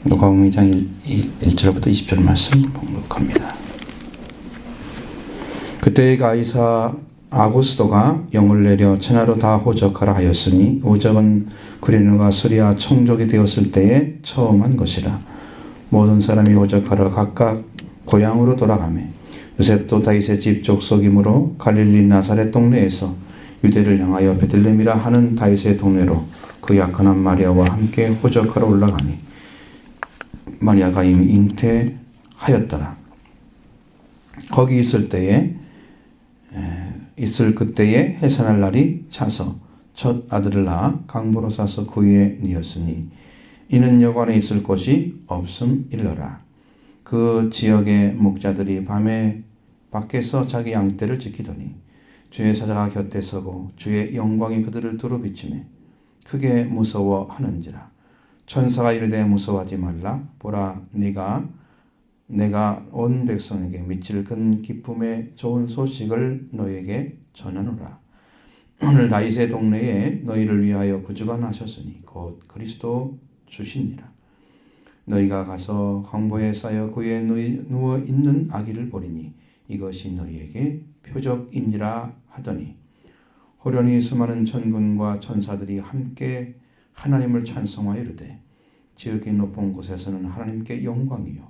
누가복음 2장 1절부터 20절 말씀 봉독합니다. 그때 가이사 아구스도가 영을 내려 천하로 다 호적하라 하였으니 호적은 구레네와 수리아 총독이 되었을 때에 처음 한 것이라. 모든 사람이 호적하러 각각 고향으로 돌아가며 요셉도 다윗의 집 족속이므로 갈릴리 나사렛 동네에서 유대를 향하여 베들레헴이라 하는 다윗의 동네로 그 약혼한 마리아와 함께 호적하러 올라가니 마리아가 이미 잉태하였더라. 거기 있을 그때에 해산할 날이 차서 첫 아들을 낳아 강보로 싸서 그 위에 뉘었으니 이는 여관에 있을 곳이 없음일러라. 그 지역의 목자들이 밤에 밖에서 자기 양떼를 지키더니 주의 사자가 곁에 서고 주의 영광이 그들을 두루 비치매 크게 무서워하는지라. 천사가 이르되 무서워하지 말라. 보라, 내가 온 백성에게 미칠 큰 기쁨의 좋은 소식을 너에게 전하노라. 오늘 다윗의 동네에 너희를 위하여 구주가 나셨으니 곧 그리스도 주시니라. 너희가 가서 광보에 쌓여 그에 누워 있는 아기를 보리니 이것이 너희에게 표적이니라 하더니 호련히 수많은 천군과 천사들이 함께 하나님을 찬송하여 이르되 지극히 높은 곳에서는 하나님께 영광이요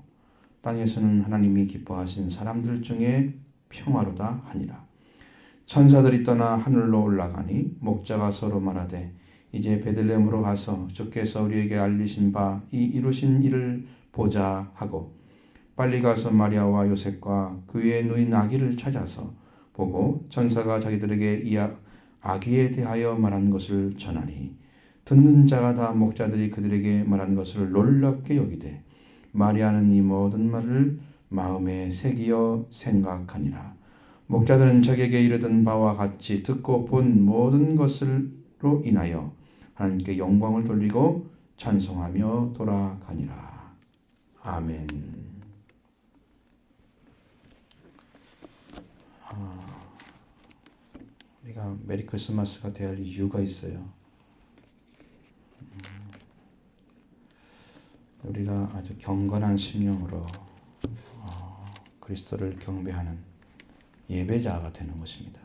땅에서는 하나님이 기뻐하신 사람들 중에 평화로다 하니라. 천사들이 떠나 하늘로 올라가니 목자가 서로 말하되 이제 베들레헴으로 가서 주께서 우리에게 알리신 바 이 이루신 일을 보자 하고 빨리 가서 마리아와 요셉과 그 위에 누인 아기를 찾아서 보고 천사가 자기들에게 이 아기에 대하여 말한 것을 전하니 듣는 자가 다 목자들이 그들에게 말한 것을 놀랍게 여기되 마리아는 이 모든 말을 마음에 새기어 생각하니라. 목자들은 자기에게 이르던 바와 같이 듣고 본 모든 것으로 인하여 하나님께 영광을 돌리고 찬송하며 돌아가니라. 아멘. 우리가 메리 크리스마스가 되어야 할 이유가 있어요. 우리가 아주 경건한 심령으로 그리스도를 경배하는 예배자가 되는 것입니다.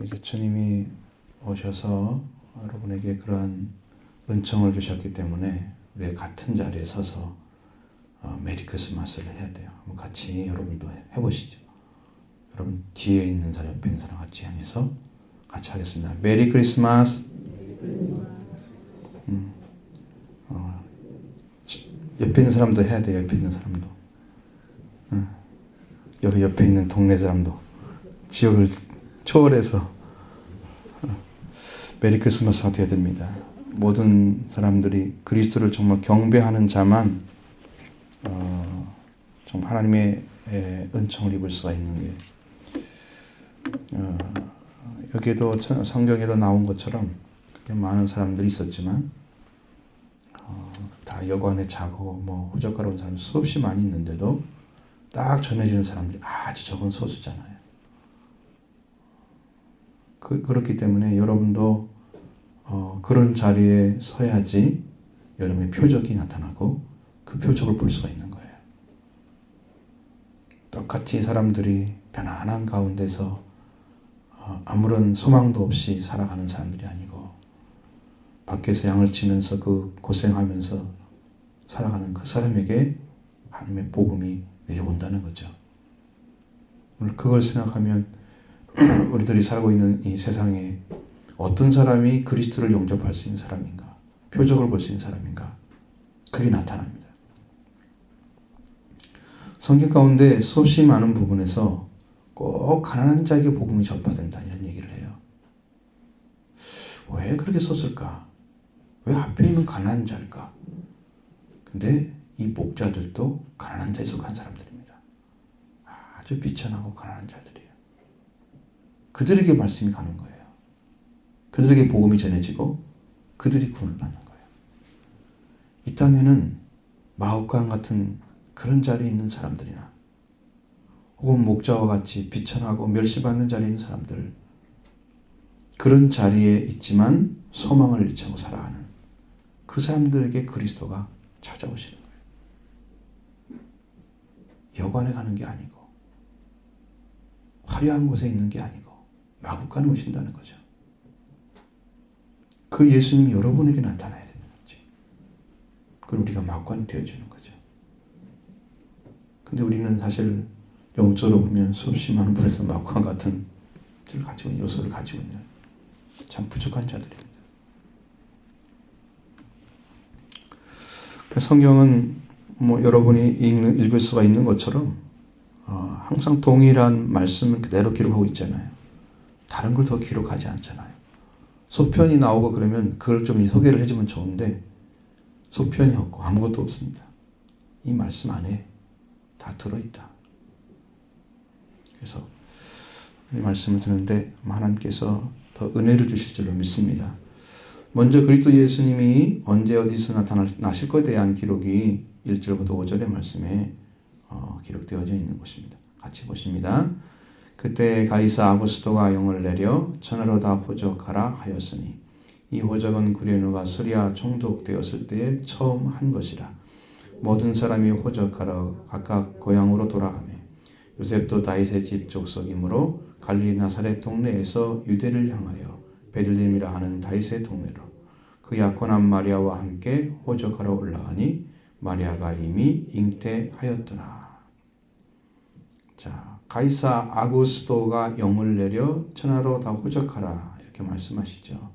이제 주님이 오셔서 여러분에게 그러한 은총을 주셨기 때문에 우리 같은 자리에 서서 메리 크리스마스를 해야 돼요. 한번 같이 여러분도 해보시죠. 여러분 뒤에 있는 사람, 옆에 있는 사람 같이 향해서 같이 하겠습니다. 메리 크리스마스. 옆에 있는 사람도 해야 돼요. 옆에 있는 사람도. 여기 옆에 있는 동네 사람도 지역을 초월해서 메리 크리스마스가 되어야 됩니다. 모든 사람들이 그리스도를 정말 경배하는 자만 좀 하나님의 은총을 입을 수가 있는 게 여기에도 성경에도 나온 것처럼 그렇게 많은 사람들이 있었지만 다 여관에 자고 호적하러 온 사람 수없이 많이 있는데도 딱 전해지는 사람들이 아주 적은 소수잖아요. 그렇기 때문에 여러분도 그런 자리에 서야지 여러분의 표적이 나타나고 그 표적을 볼 수가 있는 거예요. 똑같이 사람들이 편안한 가운데서 아무런 소망도 없이 살아가는 사람들이 아니고 밖에서 양을 치면서 그 고생하면서 살아가는 그 사람에게 하나님의 복음이 내려온다는 거죠. 오늘 그걸 생각하면 우리들이 살고 있는 이 세상에 어떤 사람이 그리스도를 영접할 수 있는 사람인가, 표적을 볼 수 있는 사람인가, 그게 나타납니다. 성경 가운데 수없이 많은 부분에서 꼭 가난한 자에게 복음이 전파된다 이런 얘기를 해요. 왜 그렇게 썼을까? 왜 하필이면 가난한 자일까? 근데 이 목자들도 가난한 자에 속한 사람들입니다. 아주 비천하고 가난한 자들이에요. 그들에게 말씀이 가는 거예요. 그들에게 복음이 전해지고 그들이 구원을 받는 거예요. 이 땅에는 마옥강 같은 그런 자리에 있는 사람들이나 혹은 목자와 같이 비천하고 멸시받는 자리에 있는 사람들, 그런 자리에 있지만 소망을 잃지 않고 살아가는 그 사람들에게 그리스도가 찾아오시는 거예요. 여관에 가는 게 아니고 화려한 곳에 있는 게 아니고 마구간에 오신다는 거죠. 그 예수님이 여러분에게 나타나야 되는 거지. 그럼 우리가 마구간이 되어주는 거죠. 근데 우리는 사실 영적으로 보면 수없이 많은 분에서 마구간 같은 요소를 가지고 있는 참 부족한 자들입니다. 성경은 여러분이 읽을 수가 있는 것처럼 항상 동일한 말씀을 그대로 기록하고 있잖아요. 다른 걸 더 기록하지 않잖아요. 소편이 나오고 그러면 그걸 좀 소개를 해주면 좋은데 소편이 없고 아무것도 없습니다. 이 말씀 안에 다 들어있다. 그래서 이 말씀을 듣는데 하나님께서 더 은혜를 주실 줄로 믿습니다. 먼저 그리스도 예수님이 언제 어디서 나타나실 것에 대한 기록이 1절부터 5절의 말씀에 기록되어져 있는 것입니다. 같이 보십니다. 그때 가이사 아구스토가 영을 내려 천하로 다 호적하라 하였으니 이 호적은 구레누가 수리아 총독되었을 때에 처음 한 것이라. 모든 사람이 호적하러 각각 고향으로 돌아가매 요셉도 다윗의 집 족속이므로 갈릴리 나사렛 동네에서 유대를 향하여 베들레헴이라 하는 다윗의 동네로 그 약혼한 마리아와 함께 호적하러 올라가니 마리아가 이미 잉태하였더라. 자, 가이사 아구스토가 영을 내려 천하로 다 호적하라 이렇게 말씀하시죠.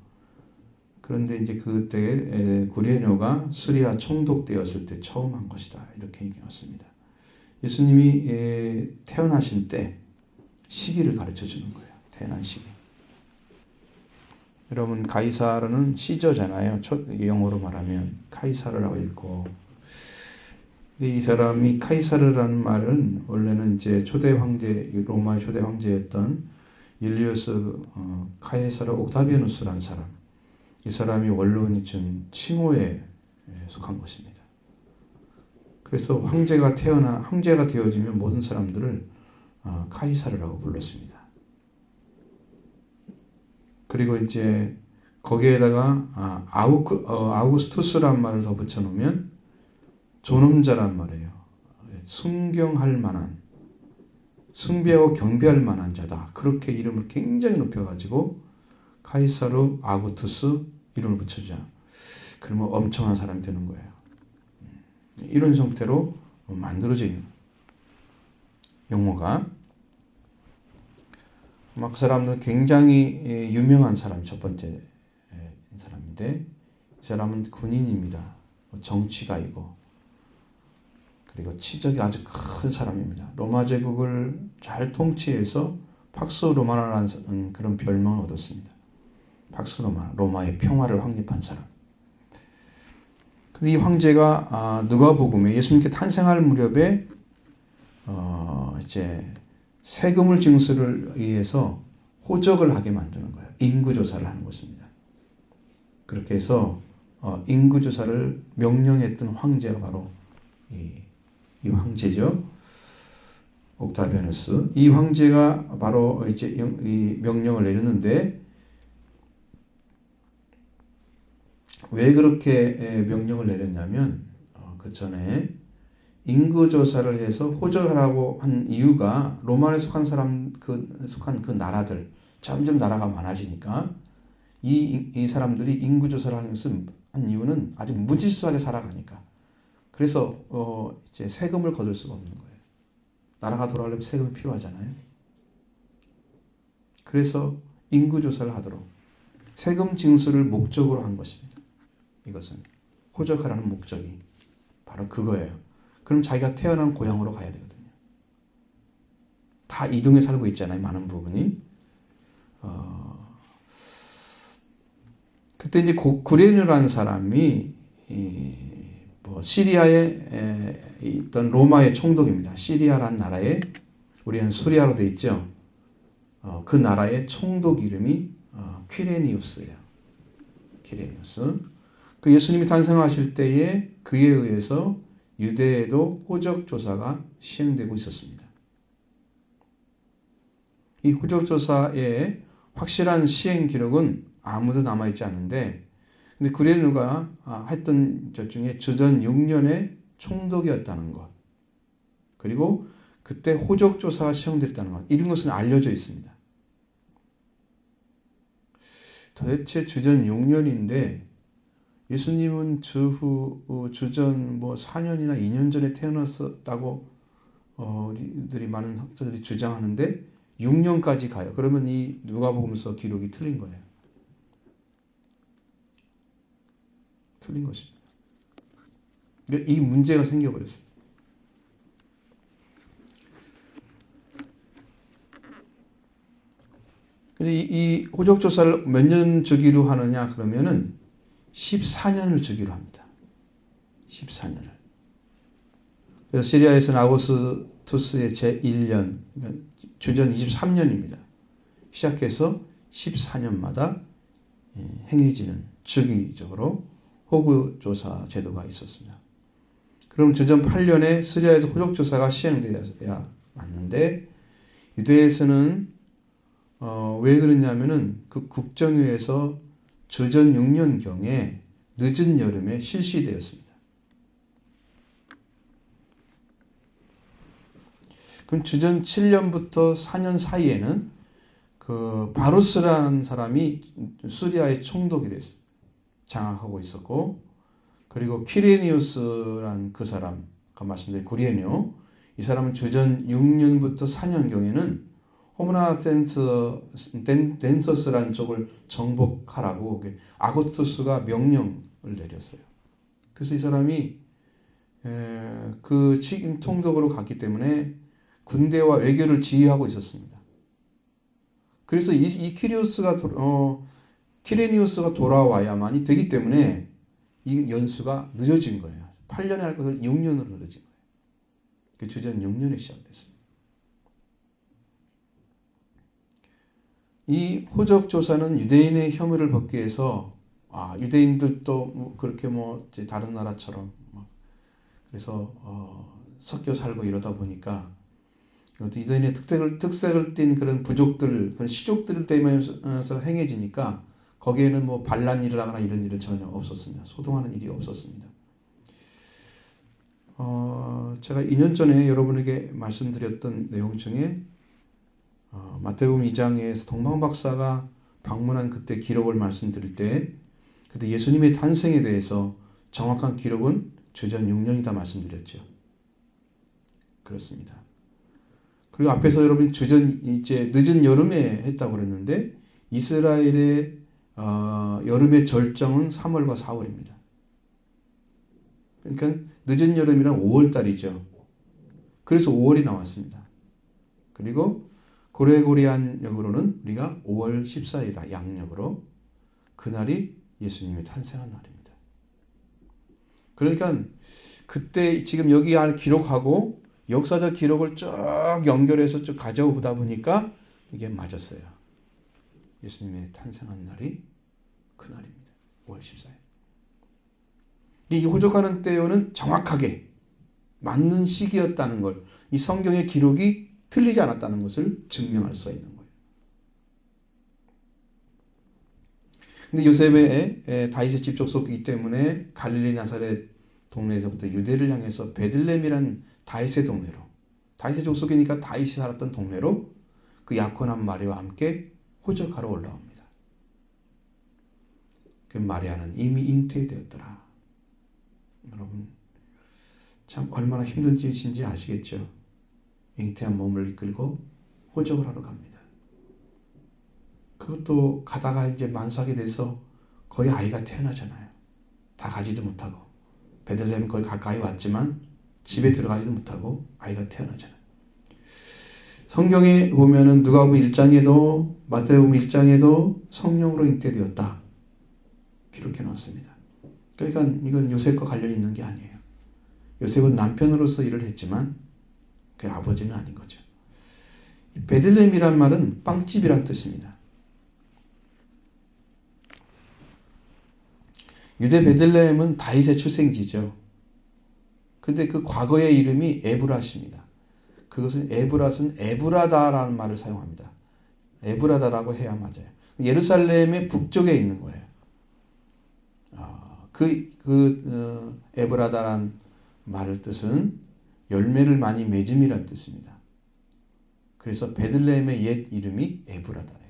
그런데 이제 그때 구레뇨가 수리아 총독되었을 때 처음 한 것이다 이렇게 얘기했습니다. 예수님이 태어나신 때 시기를 가르쳐 주는 거예요. 태어난 시기. 여러분 가이사르는 시저잖아요. 영어로 말하면 카이사르라고 읽고. 근데 이 사람이 카이사르라는 말은 원래는 이제 초대 황제 로마의 초대 황제였던 율리우스 카이사르 옥타비아누스라는 사람. 이 사람이 원로원이 준 칭호에 속한 것입니다. 그래서 황제가 되어지면 모든 사람들을 카이사르라고 불렀습니다. 그리고 이제 거기에다가 아우구스투스란 말을 더 붙여놓으면 존엄자란 말이에요. 순경할 만한, 숭배하고 경배할 만한 자다. 그렇게 이름을 굉장히 높여가지고 카이사르 아구투스 이름을 붙여주자. 그러면 엄청난 사람이 되는 거예요. 이런 형태로 만들어진 용어가 그 사람은 굉장히 유명한 사람, 첫 번째 사람인데 이 사람은 군인입니다. 정치가이고 그리고 치적이 아주 큰 사람입니다. 로마 제국을 잘 통치해서 팍스 로마나라는 그런 별명을 얻었습니다. 팍스 로마의 평화를 확립한 사람. 근데 이 황제가 누가복음에 예수님께 탄생할 무렵에 이제 세금을 징수를 위해서 호적을 하게 만드는 거예요. 인구조사를 하는 것입니다. 그렇게 해서 인구조사를 명령했던 황제가 바로 이 황제죠. 옥타비아누스. 이 황제가 바로 이제 이 명령을 내렸는데 왜 그렇게 명령을 내렸냐면 그 전에 인구조사를 해서 호적하라고 한 이유가 로마에 속한 속한 그 나라들 점점 나라가 많아지니까 이 사람들이 인구조사를 하는 것은 한 이유는 아주 무질서하게 살아가니까. 그래서 이제 세금을 거둘 수가 없는 거예요. 나라가 돌아가려면 세금이 필요하잖아요. 그래서 인구조사를 하도록 세금 징수를 목적으로 한 것입니다. 이것은 호적하라는 목적이 바로 그거예요. 그럼 자기가 태어난 고향으로 가야 되거든요. 다 이동에 살고 있잖아요. 많은 부분이. 그때 이제 구레뇨라는 사람이 시리아에 있던 로마의 총독입니다. 시리아라는 나라에 우리는 수리아로 되어 있죠. 그 나라의 총독 이름이 퀴레니우스예요. 퀴레니우스. 그 예수님이 탄생하실 때에 그에 의해서 유대에도 호적 조사가 시행되고 있었습니다. 이 호적 조사의 확실한 시행 기록은 아무도 남아있지 않은데, 근데 구레누가 했던 것 중에 주전 6년의 총독이었다는 것, 그리고 그때 호적조사가 시행됐다는 것, 이런 것은 알려져 있습니다. 도대체 주전 6년인데 예수님은 주전 4년이나 2년 전에 태어났었다고 우리들이 많은 학자들이 주장하는데 6년까지 가요. 그러면 이 누가복음서 기록이 틀린 거예요. 틀린 것입니다. 그러니까 이 문제가 생겨버렸어요. 근데 이 호적조사를 몇 년 주기로 하느냐 그러면은 14년을 주기로 합니다. 14년을. 그래서 시리아에서는 아고스투스의 제1년, 그러니까 주전 23년입니다. 시작해서 14년마다 행해지는 주기적으로 호구조사 제도가 있었습니다. 그럼 주전 8년에 시리아에서 호적조사가 시행되어야 맞는데 유대에서는 왜 그러냐면은 그 국정유에서 주전 6년경에 늦은 여름에 실시되었습니다. 그럼 주전 7년부터 4년 사이에는 그 바루스라는 사람이 시리아의 총독이 됐어요. 장악하고 있었고, 그리고 퀴레니우스란 그 사람, 아까 말씀드린 구리에뇨, 이 사람은 주전 6년부터 4년경에는 호므나 덴서스라는 쪽을 정복하라고 아고스투스가 명령을 내렸어요. 그래서 이 사람이 그 책임 총독으로 갔기 때문에 군대와 외교를 지휘하고 있었습니다. 그래서 이 키레니우스가 돌아와야만이 되기 때문에 이 연수가 늦어진 거예요. 8년에 할 것을 6년으로 늦어진 거예요. 그 주전 6년에 시작됐습니다. 이 호적조사는 유대인의 혐의를 벗기 위해서 유대인들도 그렇게 다른 나라처럼 그래서 섞여 살고 이러다 보니까 유대인의 특색을 띤 그런 부족들, 그런 시족들을 떼면서 행해지니까 거기에는 반란이 일어나거나 이런 일은 전혀 없었습니다. 소동하는 일이 없었습니다. 제가 2년 전에 여러분에게 말씀드렸던 내용 중에 마태복음 2장에서 동방박사가 방문한 그때 기록을 말씀드릴 때 그때 예수님의 탄생에 대해서 정확한 기록은 주전 6년이다 말씀드렸죠. 그렇습니다. 그리고 앞에서 여러분이 이제 늦은 여름에 했다고 그랬는데 이스라엘의 여름의 절정은 3월과 4월입니다. 그러니까 늦은 여름이란 5월 달이죠. 그래서 5월이 나왔습니다. 그리고 고레고리안 역으로는 우리가 5월 14일이다. 양력으로. 그날이 예수님이 탄생한 날입니다. 그러니까 그때 지금 여기 기록하고 역사적 기록을 쭉 연결해서 쭉 가져오다 보니까 이게 맞았어요. 예수님의 탄생한 날이 그날입니다. 5월 14일. 이 호적하는 때요는 정확하게 맞는 시기였다는 걸, 이 성경의 기록이 틀리지 않았다는 것을 증명할 수 있는 거예요. 근데 요셉의 다윗의 집 족속이기 때문에 갈릴리 나사렛 동네에서부터 유대를 향해서 베들레헴이란 다윗의 동네로, 다윗의 족속이니까 다윗이 살았던 동네로 그 약혼한 마리아와 함께 호적하러 올라옵니다. 그 마리아는 이미 잉태되었더라. 여러분 참 얼마나 힘든 짓인지 아시겠죠? 잉태한 몸을 이끌고 호적을 하러 갑니다. 그것도 가다가 이제 만삭이 돼서 거의 아이가 태어나잖아요. 다 가지도 못하고 베들레헴 거의 가까이 왔지만 집에 들어가지도 못하고 아이가 태어나잖아요. 성경에 보면은 누가복음 1장에도 마태복음 1장에도 성령으로 잉태되었다 기록해 놓았습니다. 그러니까 이건 요셉과 관련이 있는 게 아니에요. 요셉은 남편으로서 일을 했지만 그 아버지는 아닌 거죠. 베들레헴이란 말은 빵집이란 뜻입니다. 유대 베들레헴은 다윗의 출생지죠. 근데 그 과거의 이름이 에브라시입니다. 그것은 에브라다라는 말을 사용합니다. 에브라다라고 해야 맞아요. 예루살렘의 북쪽에 있는 거예요. 에브라다란 말의 뜻은 열매를 많이 맺음이란 뜻입니다. 그래서 베들레헴의 옛 이름이 에브라다예요.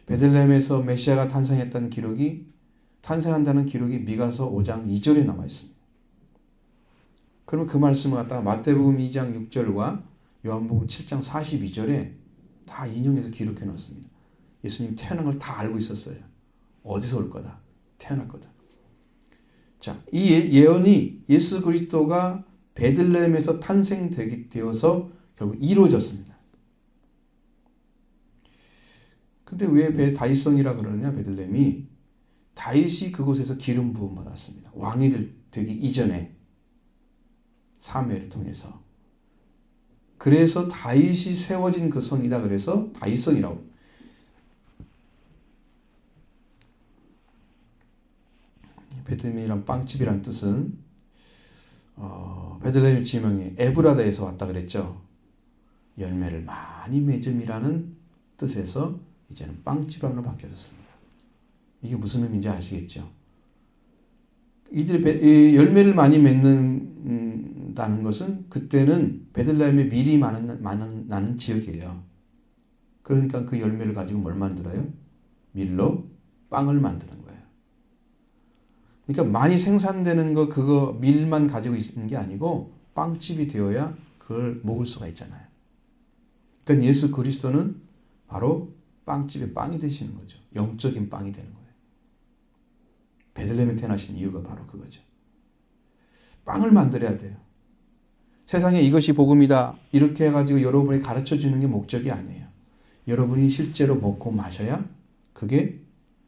베들레헴에서 메시아가 탄생한다는 기록이 미가서 5장 2절에 나와 있습니다. 그러면 그 말씀을 갖다가 마태복음 2장 6절과 요한복음 7장 42절에 다 인용해서 기록해 놨습니다. 예수님 태어난 걸 다 알고 있었어요. 어디서 올 거다. 태어날 거다. 자, 이 예언이 예수 그리스도가 베들레헴에서 탄생되어서 결국 이루어졌습니다. 근데 왜 다윗성이라 그러느냐, 베들레헴이. 다윗이 그곳에서 기름 부음 받았습니다. 왕이 되기 이전에 사무엘을 통해서. 그래서 다윗이 세워진 그 성이다. 그래서 다윗성이라고. 베들레헴이란 빵집이란 뜻은 베들레헴 지명이 에브라다에서 왔다 그랬죠. 열매를 많이 맺음이라는 뜻에서 이제는 빵집으로 바뀌었습니다. 이게 무슨 의미인지 아시겠죠? 이들이 열매를 많이 맺는다는 것은 그때는 베들레헴에 밀이 나는 지역이에요. 그러니까 그 열매를 가지고 뭘 만들어요? 밀로 빵을 만드는 거예요. 그러니까 많이 생산되는 거 그거 밀만 가지고 있는 게 아니고 빵집이 되어야 그걸 먹을 수가 있잖아요. 그러니까 예수 그리스도는 바로 빵집의 빵이 되시는 거죠. 영적인 빵이 되는 거예요. 베들레헴에 태어나신 이유가 바로 그거죠. 빵을 만들어야 돼요. 세상에 이것이 복음이다 이렇게 해가지고 여러분이 가르쳐 주는 게 목적이 아니에요. 여러분이 실제로 먹고 마셔야 그게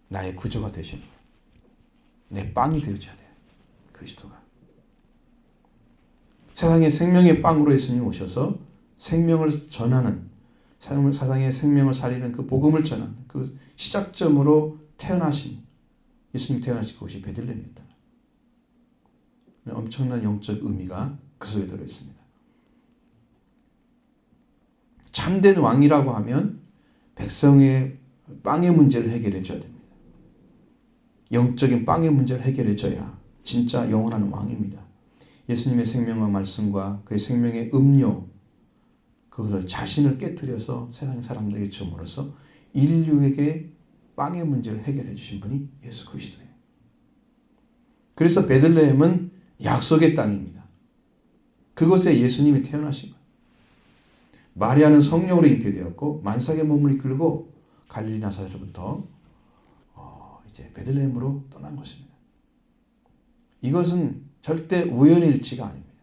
나의 구조가 되시는 거예요. 내 빵이 되어줘야 돼요. 그리스도가. 세상에 생명의 빵으로 예수님이 오셔서 생명을 전하는, 세상에 생명을 살리는 그 복음을 전하는 그 시작점으로 예수님 태어나신 곳이 베들레헴이었다. 엄청난 영적 의미가 그 속에 들어있습니다. 참된 왕이라고 하면 백성의 빵의 문제를 해결해 줘야 됩니다. 영적인 빵의 문제를 해결해 줘야 진짜 영원한 왕입니다. 예수님의 생명과 말씀과 그의 생명의 음료, 그것을 자신을 깨뜨려서 세상 사람들에게 줌으로써 인류에게 빵의 문제를 해결해 주신 분이 예수 그리스도예요. 그래서 베들레헴은 약속의 땅입니다. 그곳에 예수님이 태어나신 거예요. 마리아는 성령으로 잉태되었고 만삭의 몸을 이끌고 갈릴리 나사렛으로부터 이제 베들레헴으로 떠난 것입니다. 이것은 절대 우연의 일치가 아닙니다.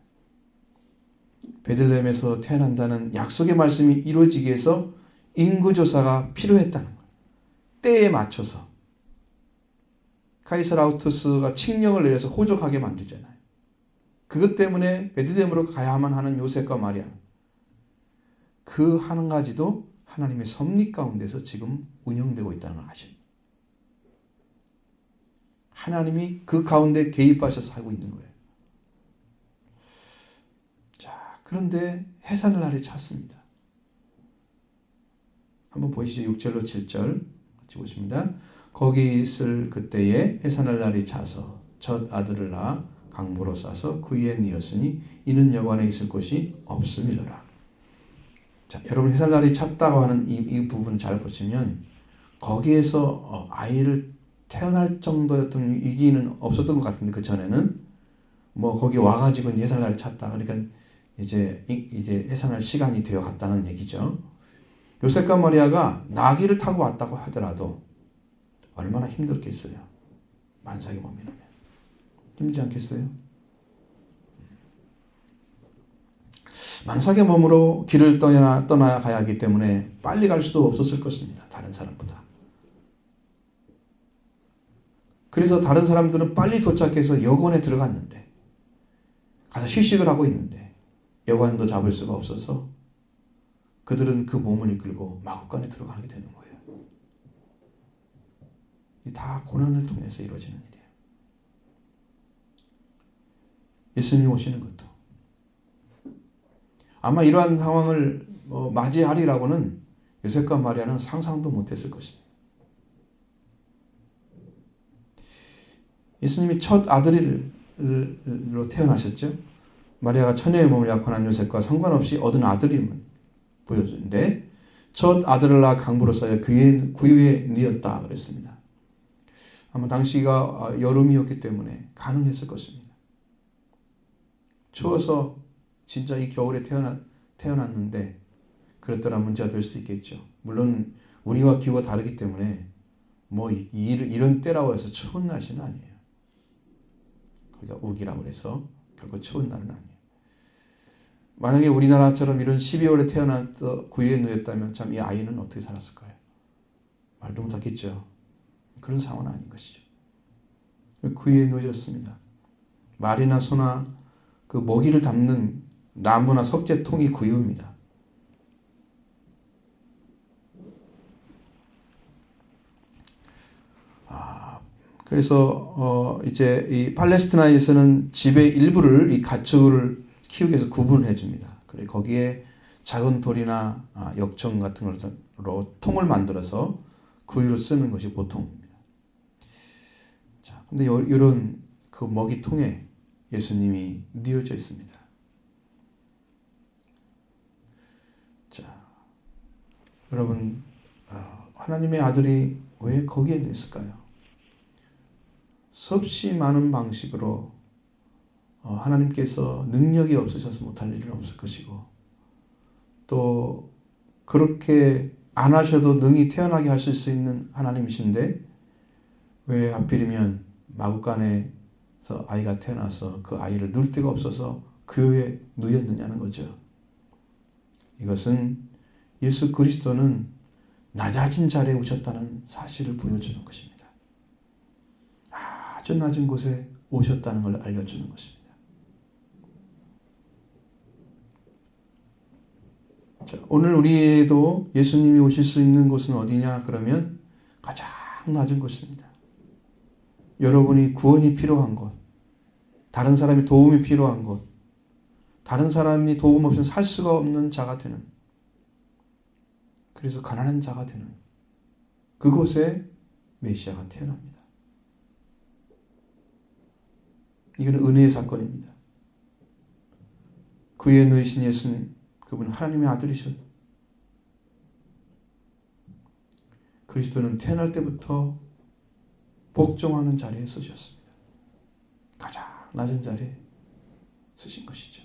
베들레헴에서 태어난다는 약속의 말씀이 이루어지기 위해서 인구조사가 필요했다는 거예요. 때에 맞춰서. 카이사르 아우구스투스가 칙령을 내려서 호적하게 만들잖아요. 그것 때문에 베들레헴으로 가야만 하는 요셉과 마리아. 그 한 가지도 하나님의 섭리 가운데서 지금 운영되고 있다는 걸 아십니다. 하나님이 그 가운데 개입하셔서 하고 있는 거예요. 자, 그런데 해산의 날이 찼습니다. 한번 보시죠. 6절로 7절 같이 보십니다. 거기 있을 그때에 해산의 날이 차서 첫 아들을 낳아 강보로 싸서 그 위에 뉘었으니 이는 여관에 있을 곳이 없음이로라. 자, 여러분 해산의 날이 찼다고 하는 이 부분 잘 보시면 거기에서 아이를 태어날 정도였던 위기는 없었던 것 같은데 그 전에는 뭐 거기 와가지고 해산의 날이 찼다. 그러니까 이제 해산할 시간이 되어 갔다는 얘기죠. 요셉과 마리아가 나귀를 타고 왔다고 하더라도 얼마나 힘들겠어요. 만삭의 몸이라면 힘들지 않겠어요? 만삭의 몸으로 길을 떠나야 가야 하기 때문에 빨리 갈 수도 없었을 것입니다. 다른 사람보다. 그래서 다른 사람들은 빨리 도착해서 여관에 들어갔는데 가서 휴식을 하고 있는데 여관도 잡을 수가 없어서 그들은 그 몸을 이끌고 마구간에 들어가게 되는 거예요. 이 다 고난을 통해서 이루어지는 일이에요. 예수님이 오시는 것도 아마 이러한 상황을 맞이하리라고는 요셉과 마리아는 상상도 못했을 것입니다. 예수님이 첫 아들로 태어나셨죠. 마리아가 처녀의 몸을 약혼한 요셉과 상관없이 얻은 아들임을 보여주는데 첫 아들을 낳아 강부로서 구유에 뉘었다 그랬습니다. 아마 당시가 여름이었기 때문에 가능했을 것입니다. 추워서 진짜 이 겨울에 태어났는데 그랬더라 문제가 될 수 있겠죠. 물론 우리와 기후가 다르기 때문에 뭐 이런 때라고 해서 추운 날씨는 아니에요. 거기가 우기라고 해서 결코 추운 날은 아니에요. 만약에 우리나라처럼 이런 12월에 태어나서 구유에 누였다면 참 이 아이는 어떻게 살았을까요? 말도 못하겠죠. 그런 상황은 아닌 것이죠. 구유에 누셨습니다. 말이나 소나 그 먹이를 담는 나무나 석재통이 구유입니다. 그래서 이제 이 팔레스티나에서는 집의 일부를 이 가축을 키우기 위해서 구분해 줍니다. 그래 거기에 작은 돌이나 역청 같은 걸로 통을 만들어서 구유를 쓰는 것이 보통입니다. 자, 근데 이런 그 먹이통에 예수님이 뉘어져 있습니다. 자, 여러분 하나님의 아들이 왜 거기에 있을까요? 수없이 많은 방식으로 하나님께서 능력이 없으셔서 못할 일은 없을 것이고 또 그렇게 안 하셔도 능히 태어나게 하실 수 있는 하나님이신데 왜 하필이면 마구간에서 아이가 태어나서 그 아이를 누울 데가 없어서 그에 누였느냐는 거죠. 이것은 예수 그리스도는 낮아진 자리에 오셨다는 사실을 보여주는 것입니다. 아주 낮은 곳에 오셨다는 걸 알려주는 것입니다. 자, 오늘 우리도 예수님이 오실 수 있는 곳은 어디냐? 그러면 가장 낮은 곳입니다. 여러분이 구원이 필요한 곳, 다른 사람이 도움이 필요한 곳, 다른 사람이 도움 없이는 살 수가 없는 자가 되는, 그래서 가난한 자가 되는 그곳에 메시아가 태어납니다. 이건 은혜의 사건입니다. 그에 누이신 예수님, 그분은 하나님의 아들이셔. 그리스도는 태어날 때부터 복종하는 자리에 쓰셨습니다. 가장 낮은 자리에 쓰신 것이죠.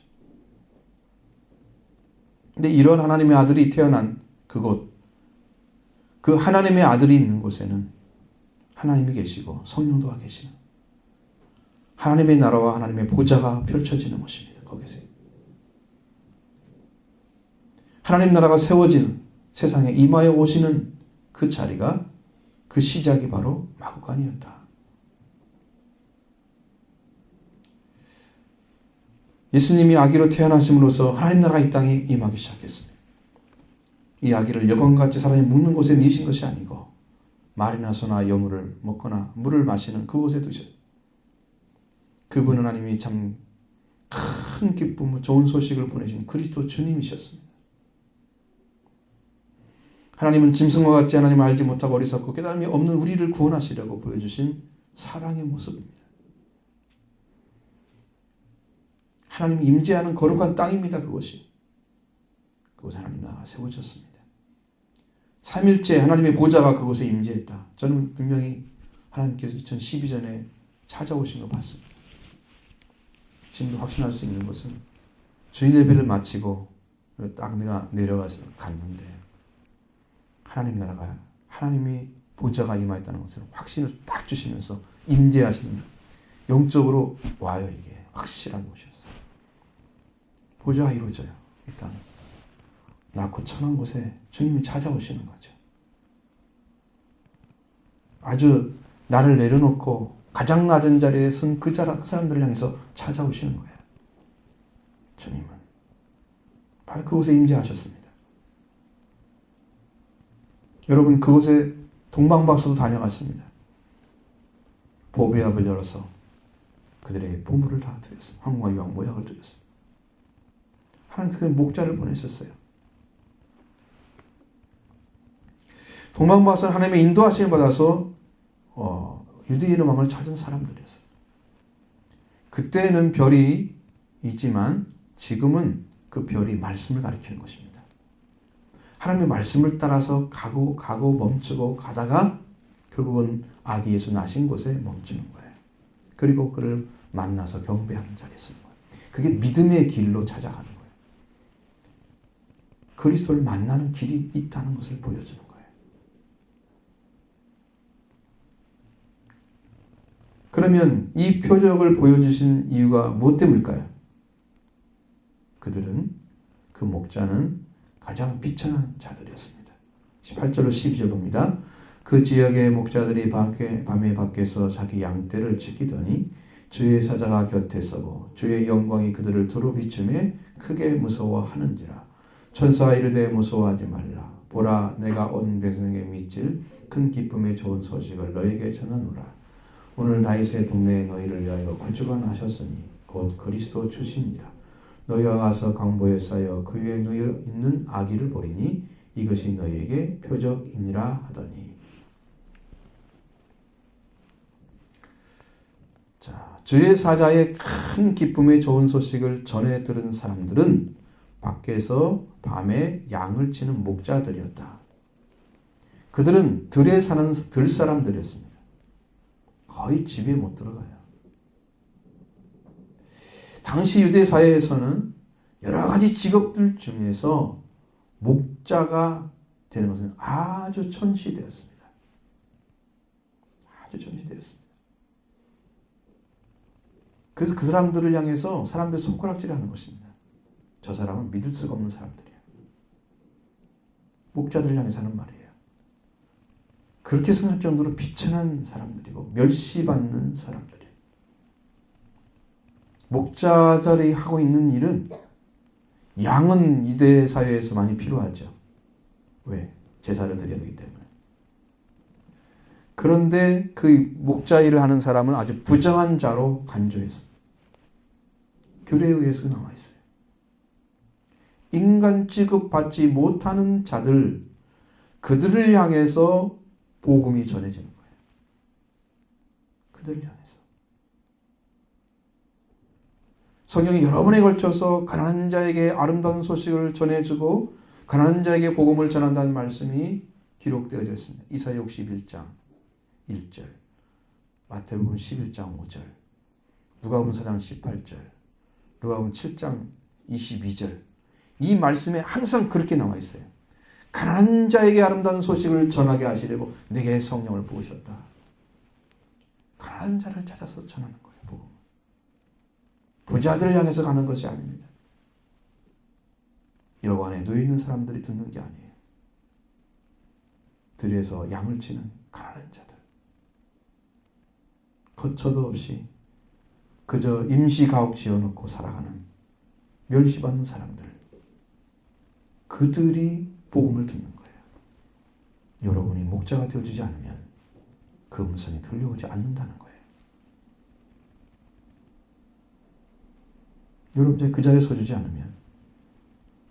근데 이런 하나님의 아들이 태어난 그곳, 그 하나님의 아들이 있는 곳에는 하나님이 계시고 성령도가 계시는 하나님의 나라와 하나님의 보좌가 펼쳐지는 곳입니다. 거기서 하나님 나라가 세워지는 세상에 임하여 오시는 그 자리가 그 시작이 바로 마구간이었다. 예수님이 아기로 태어나심으로써 하나님 나라가 이 땅에 임하기 시작했습니다. 이 아기를 여관같이 사람이 묵는 곳에 뉘신 것이 아니고 말이나 소나 여물을 먹거나 물을 마시는 그곳에 두셨습니다. 그분은 하나님이 참 큰 기쁨, 좋은 소식을 보내신 그리스도 주님이셨습니다. 하나님은 짐승과 같이 하나님을 알지 못하고 어리석고 깨달음이 없는 우리를 구원하시려고 보여주신 사랑의 모습입니다. 하나님이 임재하는 거룩한 땅입니다. 그곳이. 그곳에 하나님 나라가 세워졌습니다. 삼일째 하나님의 보좌가 그곳에 임재했다. 저는 분명히 하나님께서 2012년에 찾아오신 거 봤습니다. 지금도 확신할 수 있는 것은 주일 예배를 마치고 딱 내가 내려가서 갔는데 하나님 나라가 하나님이 보좌가 임하였다는 것을 확신을 딱 주시면서 임재하시는 영적으로 와요. 이게 확실하게 오셨어요. 보좌가 이루어져요. 이 땅에 낮고 천한 곳에 주님이 찾아오시는 거죠. 아주 나를 내려놓고 가장 낮은 자리에 선 그 사람들을 향해서 찾아오시는 거예요. 주님은 바로 그곳에 임재하셨습니다. 여러분 그곳에 동방박사도 다녀갔습니다. 보배압을 열어서 그들의 보물을 다 드렸습니다. 황과 유황 모약을 드렸습니다. 하나님 그의 목자를 보내셨어요. 동방바선 하나님의 인도하심을 받아서 유대인의 왕을 찾은 사람들이었어요. 그때는 별이 있지만 지금은 그 별이 말씀을 가리키는 것입니다. 하나님의 말씀을 따라서 가고 멈추고 가다가 결국은 아기 예수 나신 곳에 멈추는 거예요. 그리고 그를 만나서 경배하는 자리에 서는 거예요. 그게 믿음의 길로 찾아가는 거예요. 그리스도를 만나는 길이 있다는 것을 보여주는 거예요. 그러면 이 표적을 보여주신 이유가 무엇 때문일까요? 그 목자는 가장 비천한 자들이었습니다. 18절로 12절 봅니다. 그 지역의 목자들이 밤에 밖에서 자기 양떼를 지키더니 주의 사자가 곁에 서고 주의 영광이 그들을 두루 비추매 크게 무서워하는지라. 천사가 이르되 무서워하지 말라. 보라, 내가 온 백성에게 미칠 큰 기쁨의 좋은 소식을 너에게 전하노라. 오늘 다윗의 동네에 너희를 위하여 구주가 나셨으니 곧 그리스도 주시니라. 너희가 가서 강보에 쌓여 그 위에 누워 있는 아기를 보리니 이것이 너희에게 표적이니라 하더니. 자, 주의 사자의 큰 기쁨의 좋은 소식을 전해 들은 사람들은 밖에서 밤에 양을 치는 목자들이었다. 그들은 들에 사는 들사람들이었습니다. 거의 집에 못 들어가요. 당시 유대 사회에서는 여러 가지 직업들 중에서 목자가 되는 것은 아주 천시되었습니다. 아주 천시되었습니다. 그래서 그 사람들을 향해서 사람들이 손가락질하는 것입니다. 저 사람은 믿을 수가 없는 사람들이야. 목자들을 향해서 하는 말이에요. 그렇게 생각할 정도로 비천한 사람들이고 멸시받는 사람들이에요. 목자들이 하고 있는 일은 양은 이대 사회에서 많이 필요하죠. 왜? 제사를 드려야 되기 때문에. 그런데 그 목자 일을 하는 사람은 아주 부정한 자로 간주했어요. 규례에 의해서 나와 있어요. 인간 취급받지 못하는 자들, 그들을 향해서 복음이 전해지는 거예요. 그들을 향해서. 성경이 여러 번에 걸쳐서 가난한 자에게 아름다운 소식을 전해주고 가난한 자에게 복음을 전한다는 말씀이 기록되어져 있습니다. 이사야 61장 1절, 마태복음 11장 5절, 누가복음 4장 18절, 누가복음 7장 22절. 이 말씀에 항상 그렇게 나와 있어요. 가난한 자에게 아름다운 소식을 전하게 하시려고 내게 성령을 부으셨다. 가난한 자를 찾아서 전하는 거예요. 복음. 부자들을 향해서 가는 것이 아닙니다. 여관에 누워있는 사람들이 듣는 게 아니에요. 들에서 양을 치는 가난한 자들. 거처도 없이 그저 임시가옥 지어놓고 살아가는 멸시받는 사람들. 그들이 복음을 듣는 거예요. 여러분이 목자가 되어주지 않으면 그 음성이 들려오지 않는다는 거예요. 여러분이 그 자리에 서주지 않으면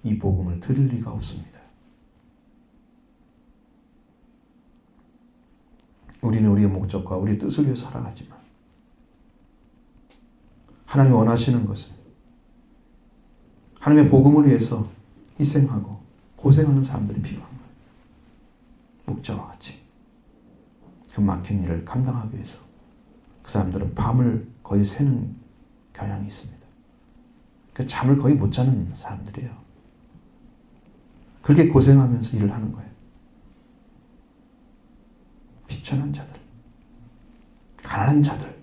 이 복음을 들을 리가 없습니다. 우리는 우리의 목적과 우리의 뜻을 위해 살아가지만 하나님이 원하시는 것은 하나님의 복음을 위해서 희생하고 고생하는 사람들이 필요한 거예요. 목자와 같이 그 막힌 일을 감당하기 위해서 그 사람들은 밤을 거의 새는 경향이 있습니다. 그 잠을 거의 못 자는 사람들이에요. 그렇게 고생하면서 일을 하는 거예요. 비천한 자들, 가난한 자들.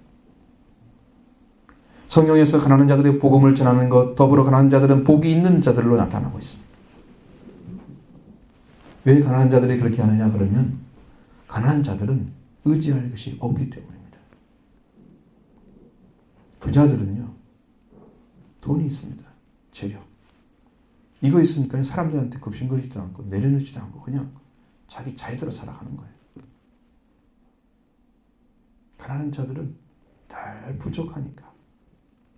성경에서 가난한 자들의 복음을 전하는 것, 더불어 가난한 자들은 복이 있는 자들로 나타나고 있습니다. 왜 가난한 자들이 그렇게 하느냐 그러면 가난한 자들은 의지할 것이 없기 때문입니다. 부자들은요, 돈이 있습니다. 재력. 이거 있으니까 사람들한테 급신거리지도 않고 내려놓지도 않고 그냥 자기 자유대로 살아가는 거예요. 가난한 자들은 늘 부족하니까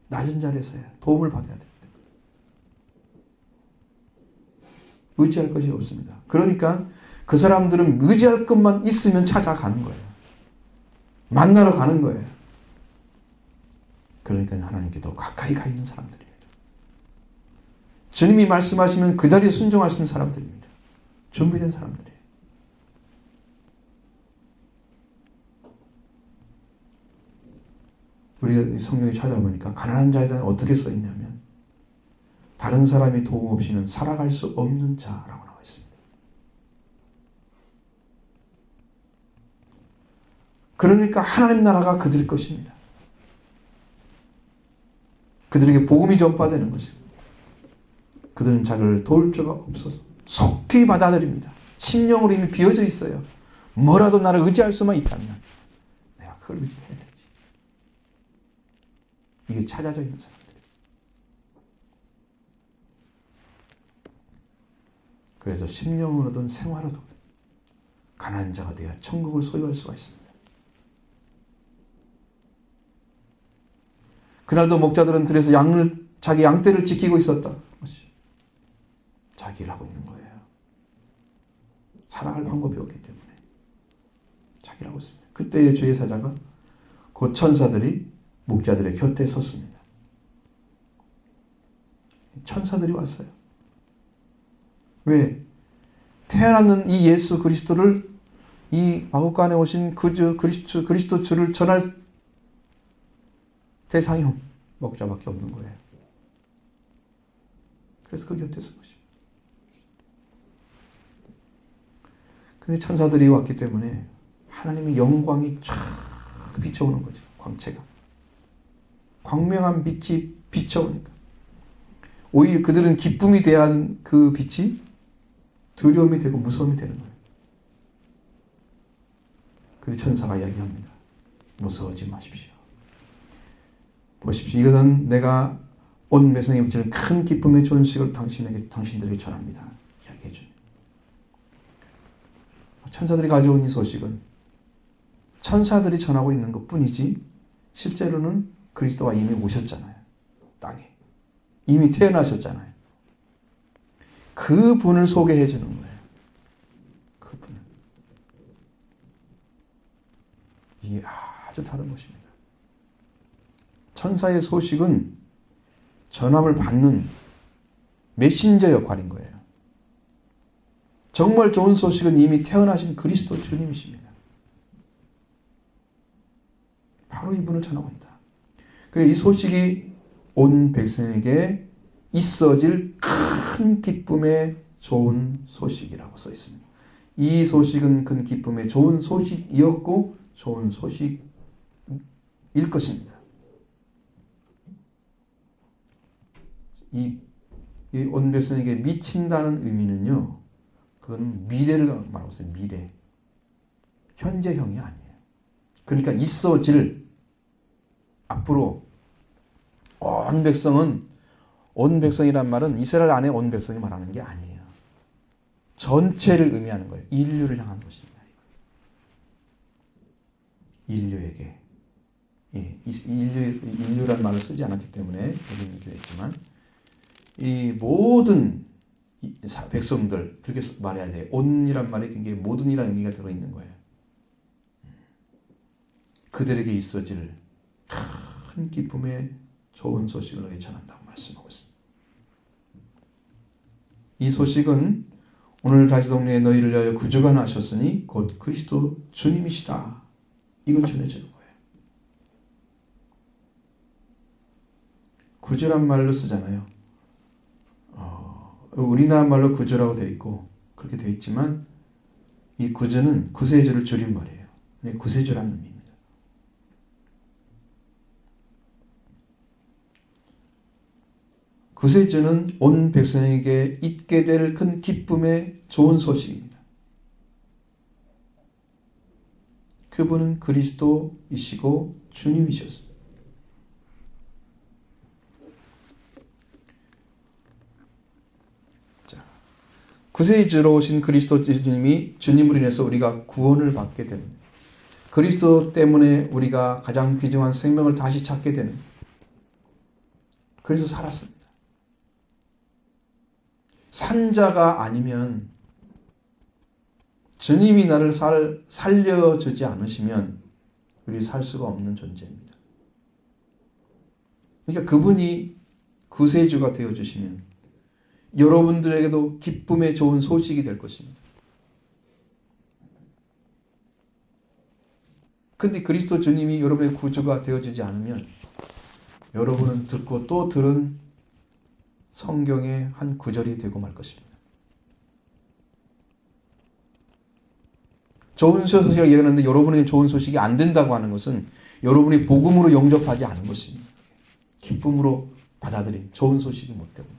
낮은 자리에서야 도움을 받아야 됩니다. 의지할 것이 없습니다. 그러니까 그 사람들은 의지할 것만 있으면 찾아가는 거예요. 만나러 가는 거예요. 그러니까 하나님께 더 가까이 가 있는 사람들이에요. 주님이 말씀하시면 그 자리에 순종하시는 사람들입니다. 준비된 사람들이에요. 우리가 성경에 찾아보니까 가난한 자에 대한 어떻게 써있냐면 다른 사람이 도움 없이는 살아갈 수 없는 자라고 나와 있습니다. 그러니까 하나님 나라가 그들 것입니다. 그들에게 복음이 전파되는 것입니다. 그들은 자기를 도울 자가 없어서 속히 받아들입니다. 심령으로 이미 비어져 있어요. 뭐라도 나를 의지할 수만 있다면 내가 그걸 의지해야 되지. 이게 찾아져 있는 사람들. 그래서 심령으로든 생활로든 가난한 자가 되어 천국을 소유할 수가 있습니다. 그날도 목자들은 들에서 자기 양떼를 지키고 있었다. 자기 일을 하고 있는 거예요. 살아갈 방법이 없기 때문에 자기 일을 하고 있습니다. 그때의 주의 사자가 곧 천사들이 목자들의 곁에 섰습니다. 천사들이 왔어요. 왜? 태어났는 이 예수 그리스도를 이 마국간에 오신 그리스도 주를 전할 대상이 목자밖에 없는 거예요. 그래서 그 곁에 선 것입니다. 근데 천사들이 왔기 때문에 하나님의 영광이 쫙 비춰오는 거죠. 광채가. 광명한 빛이 비춰오니까. 오히려 그들은 기쁨이 대한 그 빛이 두려움이 되고 무서움이 되는 거예요. 그래서 천사가 이야기합니다. 무서워하지 마십시오. 보십시오. 이것은 내가 온 백성에 미치는 큰 기쁨의 좋은 소식을 당신들에게 전합니다. 이야기해 줍니다. 천사들이 가져온 이 소식은 천사들이 전하고 있는 것 뿐이지 실제로는 그리스도가 이미 오셨잖아요. 땅에. 이미 태어나셨잖아요. 그 분을 소개해 주는 거예요. 그 분을. 이게 아주 다른 것입니다. 천사의 소식은 전함을 받는 메신저 역할인 거예요. 정말 좋은 소식은 이미 태어나신 그리스도 주님이십니다. 바로 이분을 전하고 있다. 그래서 이 소식이 온 백성에게 있어질 큰 기쁨의 좋은 소식이라고 써 있습니다. 이 소식은 큰 기쁨의 좋은 소식이었고 좋은 소식일 것입니다. 이 온 백성에게 미친다는 의미는요. 그건 미래를 말하고 있어요. 미래. 현재형이 아니에요. 그러니까 있어질 앞으로 온 백성이란 말은 이스라엘 안에 온 백성이 말하는 게 아니에요. 전체를 의미하는 거예요. 인류를 향한 것입니다. 인류에게. 예, 인류란 말을 쓰지 않았기 때문에 여기 이렇게 됐지만 이 모든 백성들 그렇게 말해야 돼요. 온이란 말에 굉장히 모든이라는 의미가 들어있는 거예요. 그들에게 있어질 큰 기쁨의 좋은 소식을 너에게 전한다고 말씀하고 있습니다. 이 소식은 오늘 다시동네에 너희를 위하여 구주가 나셨으니 곧 그리스도 주님이시다. 이걸 전해주는 거예요. 구주란 말로 쓰잖아요. 우리나라 말로 구주라고 되어 있고 그렇게 되어 있지만 이 구주는 구세주를 줄임말이에요. 구세주라는 의미입니다. 구세주는 온 백성에게 있게 될 큰 기쁨의 좋은 소식입니다. 그분은 그리스도이시고 주님이셨습니다. 구세주로 오신 그리스도 주님이 주님으로 인해서 우리가 구원을 받게 됩니다. 그리스도 때문에 우리가 가장 귀중한 생명을 다시 찾게 되는 그래서 살았습니다. 산자가 아니면 주님이 나를 살려주지 않으시면 우리 살 수가 없는 존재입니다. 그러니까 그분이 구세주가 되어주시면 여러분들에게도 기쁨의 좋은 소식이 될 것입니다. 근데 그리스도 주님이 여러분의 구주가 되어주지 않으면 여러분은 듣고 또 들은 성경의 한 구절이 되고 말 것입니다. 좋은 소식을 얘기하는데 여러분의 좋은 소식이 안 된다고 하는 것은 여러분이 복음으로 영접하지 않은 것입니다. 기쁨으로 받아들인 좋은 소식이 못 되고.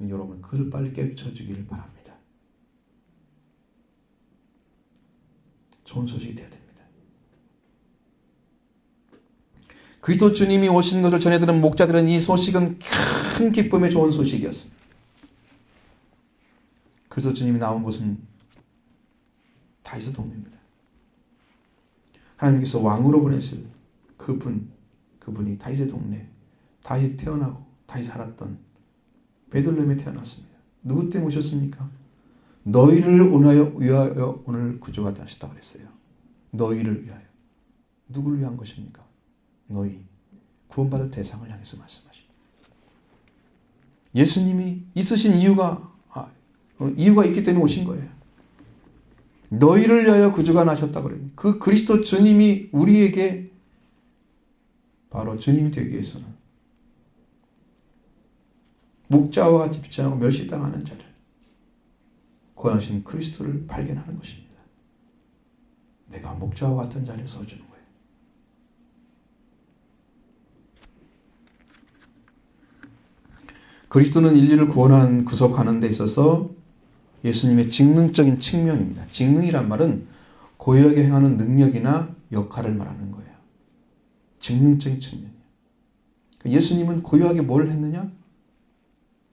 여러분 그걸 빨리 깨우쳐주기를 바랍니다. 좋은 소식이 되어야 됩니다. 그리스도 주님이 오신 것을 전해들은 목자들은 이 소식은 큰 기쁨의 좋은 소식이었습니다. 그리스도 주님이 나온 곳은 다윗의 동네입니다. 하나님께서 왕으로 보내실 그분이 다윗의 동네, 다윗이 태어나고 다윗이 살았던 베들레헴에 태어났습니다. 누구 때문에 오셨습니까? 너희를 위하여 오늘 구주가 되셨다고 그랬어요. 너희를 위하여. 누구를 위한 것입니까? 너희. 구원받을 대상을 향해서 말씀하십니다. 예수님이 있으신 이유가 있기 때문에 오신 거예요. 너희를 위하여 구주가 나셨다고 그랬는데 그 그리스도 주님이 우리에게 바로 주님이 되기 위해서는 목자와 집전하고 멸시당하는 자를 구원하신 그리스도를 발견하는 것입니다. 내가 목자와 같은 자리에 서주는 거예요. 그리스도는 인류를 구원하는 구속하는 데 있어서 예수님의 직능적인 측면입니다. 직능이란 말은 고역에 행하는 능력이나 역할을 말하는 거예요. 직능적인 측면이에요. 예수님은 고요하게 뭘 했느냐?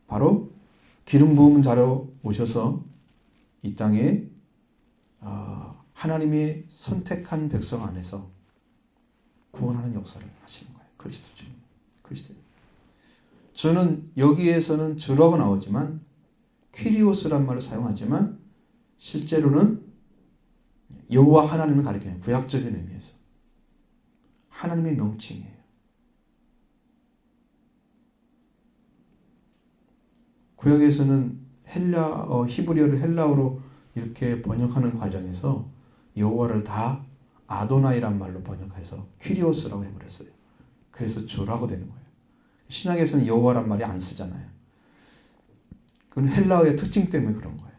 바로 기름 부은 자로 오셔서 이 땅에 하나님의 선택한 백성 안에서 구원하는 역사를 하시는 거예요. 그리스도 주님. 그리스도. 저는 여기에서는 주라고 나오지만 퀴리오스란 말을 사용하지만 실제로는 여호와 하나님을 가리키는 구약적인 의미에서 하나님의 명칭이에요. 구약에서는 히브리어를 헬라어로 이렇게 번역하는 과정에서 여호와를 다 아도나이란 말로 번역해서 퀴리오스라고 해버렸어요. 그래서 주라고 되는 거예요. 신약에서는 여호와란 말이 안 쓰잖아요. 그건 헬라어의 특징 때문에 그런 거예요.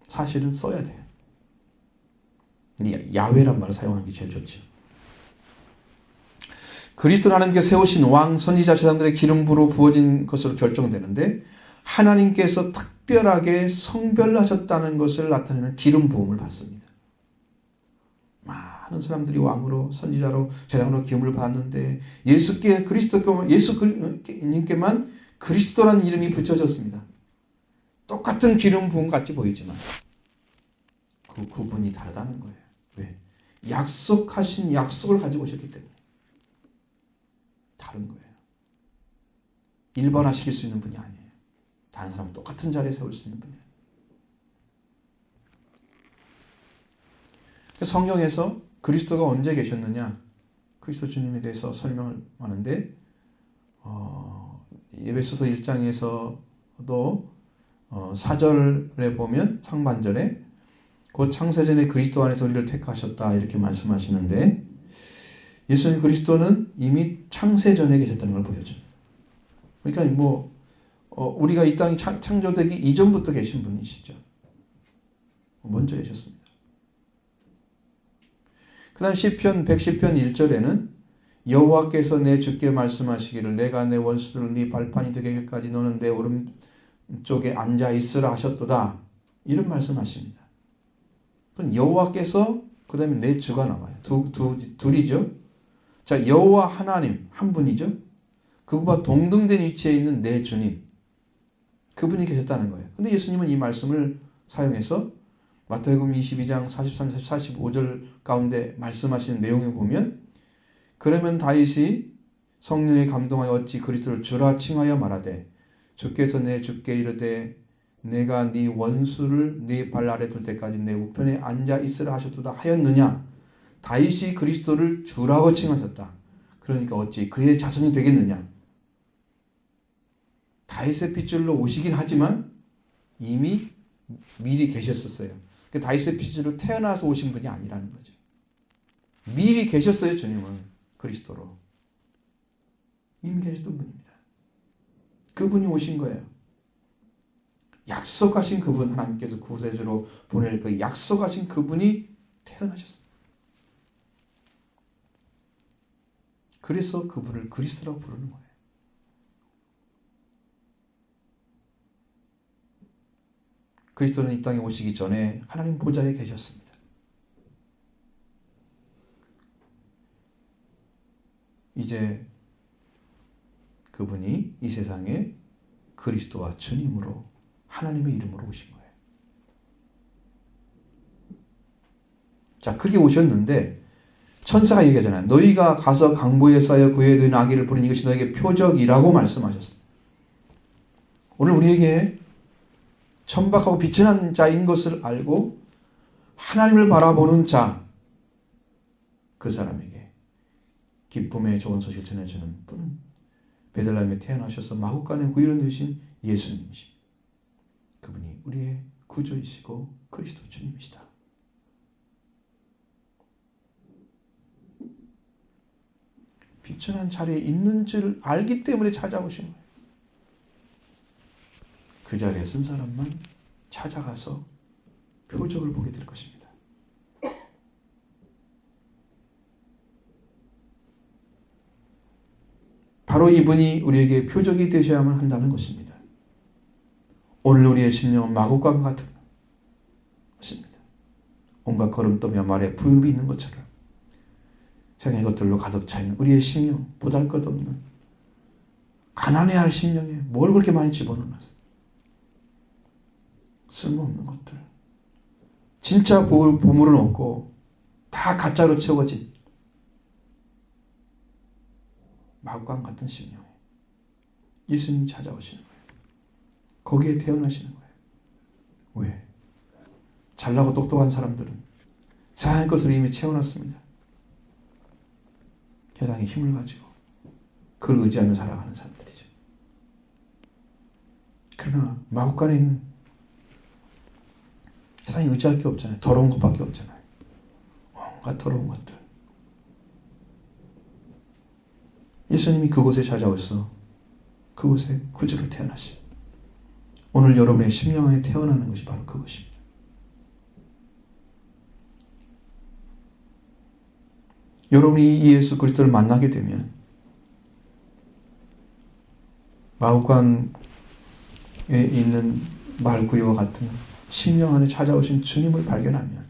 사실은 써야 돼요. 야훼란 말을 사용하는 게 제일 좋죠. 그리스도는 하나님께 세우신 왕, 선지자, 제사장들의 기름 부어진 것으로 결정되는데 하나님께서 특별하게 성별하셨다는 것을 나타내는 기름 부음을 받습니다. 많은 사람들이 왕으로, 선지자로, 제사장으로 기름을 받았는데 예수님께만 그리스도라는 이름이 붙여졌습니다. 똑같은 기름 부음 같이 보이지만 그 구분이 다르다는 거예요. 왜? 약속하신 약속을 가지고 오셨기 때문에 다른 거예요. 일반화시킬 수 있는 분이 아니에요. 다른 사람은 똑같은 자리에 세울 수 있는 분이에요. 성경에서 그리스도가 언제 계셨느냐? 그리스도 주님에 대해서 설명을 하는데 에베소서 1장에서도 4절에 보면 상반절에 곧 창세전에 그리스도 안에서 우리를 택하셨다 이렇게 말씀하시는데 예수님 그리스도는 이미 창세전에 계셨다는 걸 보여줍니다. 그러니까 우리가 이 땅이 창조되기 이전부터 계신 분이시죠. 먼저 계셨습니다. 그 다음 시편 110편 1절에는 여호와께서 내 주께 말씀하시기를 내가 내 원수들을 네 발판이 되게 하기까지 너는 내 오른쪽에 앉아 있으라 하셨도다. 이런 말씀하십니다. 그럼 여호와께서 그 다음에 내 주가 나와요. 둘이죠. 자, 여호와 하나님 한 분이죠. 그분과 동등된 위치에 있는 내 주님. 그분이 계셨다는 거예요. 근데 예수님은 이 말씀을 사용해서 마태복음 22장 43, 45절 가운데 말씀하시는 내용에 보면 그러면 다윗이 성령에 감동하여 어찌 그리스도를 주라 칭하여 말하되 주께서 내 주께 이르되 내가 네 원수를 네 발 아래 둘 때까지 내 우편에 앉아 있으라 하셨도다 하였느냐. 다윗이 그리스도를 주라고 칭하셨다. 그러니까 어찌 그의 자손이 되겠느냐. 다윗의 핏줄로 오시긴 하지만 이미 미리 계셨었어요. 다윗의 핏줄로 태어나서 오신 분이 아니라는 거죠. 미리 계셨어요. 주님은 그리스도로. 이미 계셨던 분입니다. 그분이 오신 거예요. 약속하신 그분, 하나님께서 구세주로 보낼 그 약속하신 그분이 태어나셨어요. 그래서 그분을 그리스도라고 부르는 거예요. 그리스도는 이 땅에 오시기 전에 하나님 보좌에 계셨습니다. 이제 그분이 이 세상에 그리스도와 주님으로 하나님의 이름으로 오신 거예요. 자, 그렇게 오셨는데 천사가 얘기하잖아요. 너희가 가서 강보에 쌓여 구에 든 아기를 부르니 이것이 너에게 표적이라고 말씀하셨습니다. 오늘 우리에게 천박하고 빛이 난 자인 것을 알고 하나님을 바라보는 자, 그 사람에게 기쁨의 좋은 소식을 전해주는 분은 베들레헴에 태어나셔서 마구간에 구유를 누신 예수님이십니다. 그분이 우리의 구주이시고 그리스도 주님이시다. 비천한 자리에 있는 줄 알기 때문에 찾아오신 거예요. 그 자리에 쓴 사람만 찾아가서 표적을 보게 될 것입니다. 바로 이분이 우리에게 표적이 되셔야만 한다는 것입니다. 오늘 우리의 심령은 마구간 같은 것입니다. 온갖 거름떠며 말에 부유이 있는 것처럼 세상의 것들로 가득 차있는 우리의 심령, 보잘것없는 가난해할 심령에 뭘 그렇게 많이 집어넣어놨어요. 쓸모없는 것들. 진짜 보물은 없고 다 가짜로 채워진 마구간 같은 심령에 예수님 찾아오시는 거예요. 거기에 태어나시는 거예요. 왜? 잘나고 똑똑한 사람들은 세상의 것을 이미 채워놨습니다. 세상의 힘을 가지고 그를 의지하며 살아가는 사람들이죠. 그러나 마구간에 있는 세상에 의지할 게 없잖아요. 더러운 것밖에 없잖아요. 온갖 더러운 것들. 예수님이 그곳에 찾아오셔서 그곳에 구주로 태어나시. 오늘 여러분의 심령 안에 태어나는 것이 바로 그것입니다. 여러분이 이 예수 그리스도를 만나게 되면 마구간에 있는 말구유와 같은 심령 안에 찾아오신 주님을 발견하면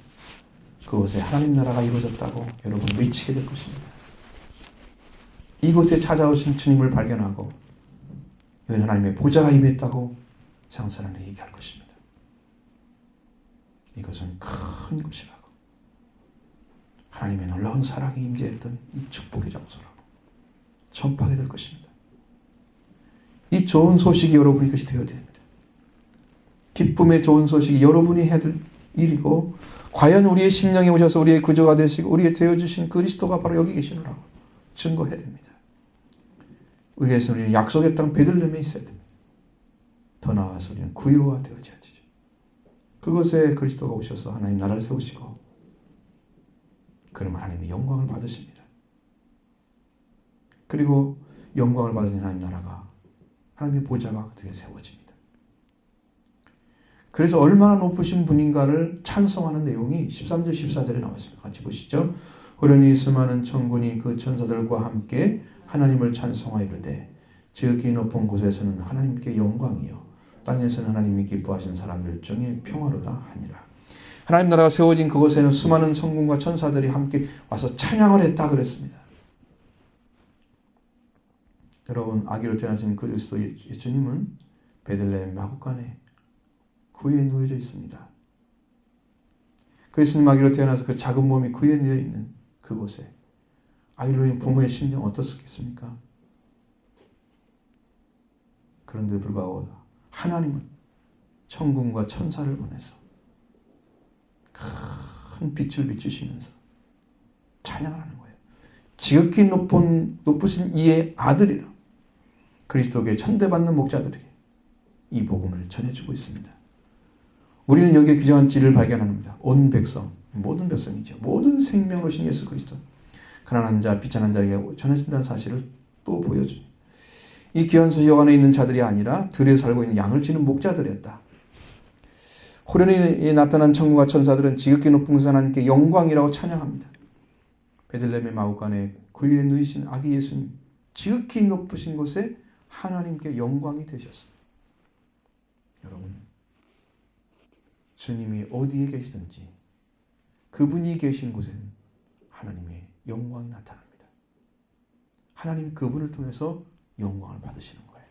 그곳에 하나님 나라가 이루어졌다고 여러분 외치게 될 것입니다. 이곳에 찾아오신 주님을 발견하고 여기 하나님의 보좌가 임했다고 세상 사람들이 얘기할 것입니다. 이것은 큰 곳이라고 하나님의 놀라운 사랑이 임재했던 이 축복의 장소라고 전파하게 될 것입니다. 이 좋은 소식이 여러분의 것이 되어야 됩니다. 기쁨의 좋은 소식이 여러분이 해야 될 일이고 과연 우리의 심령에 오셔서 우리의 구주가 되시고 우리의 되어주신 그리스도가 바로 여기 계시노라고 증거해야 됩니다. 우리에서 우리는 약속의 땅 베들레헴에 있어야 됩니다. 더 나아가서 우리는 구유가 되어져야죠. 그곳에 그리스도가 오셔서 하나님 나라를 세우시고 그러면 하나님의 영광을 받으십니다. 그리고 영광을 받은 하나님 나라가 하나님의 보좌가 그렇게 세워집니다. 그래서 얼마나 높으신 분인가를 찬송하는 내용이 13절 14절에 나와 있습니다. 같이 보시죠. 호련히 수많은 천군이 그 천사들과 함께 하나님을 찬송하여 이르되 지극히 높은 곳에서는 하나님께 영광이요 땅에서는 하나님이 기뻐하신 사람들 중에 평화로다 하니라. 하나님 나라가 세워진 그곳에는 수많은 성군과 천사들이 함께 와서 찬양을 했다 그랬습니다. 여러분 아기로 태어나신 그리스도 예수님은 베들레헴 마구간에 구유에 누워져 있습니다. 그 예수님 아기로 태어나서 그 작은 몸이 구유에 누워 있는 그곳에 아기를 낳은 부모의 심정 어떻겠습니까? 그런데 불구하고 하나님은 천군과 천사를 보내서 큰 빛을 비추시면서 찬양을 하는 거예요. 지극히 높으신 이의 아들이라 그리스도께 천대받는 목자들에게 이 복음을 전해주고 있습니다. 우리는 여기에 규정한 찌를 발견합니다. 온 백성, 모든 백성이죠. 모든 생명이신 예수 그리스도. 가난한 자, 비천한 자에게 전해진다는 사실을 또 보여줍니다. 이 귀한 소식 안에 있는 자들이 아니라 들에 살고 있는 양을 치는 목자들이었다. 호련히 나타난 천군과 천사들은 지극히 높은 하나님께 영광이라고 찬양합니다. 베들레헴의 마구간에 그 위에 누이신 아기 예수님, 지극히 높으신 곳에 하나님께 영광이 되셨습니다. 여러분, 주님이 어디에 계시든지 그분이 계신 곳에는 하나님의 영광이 나타납니다. 하나님이 그분을 통해서 영광을 받으시는 거예요.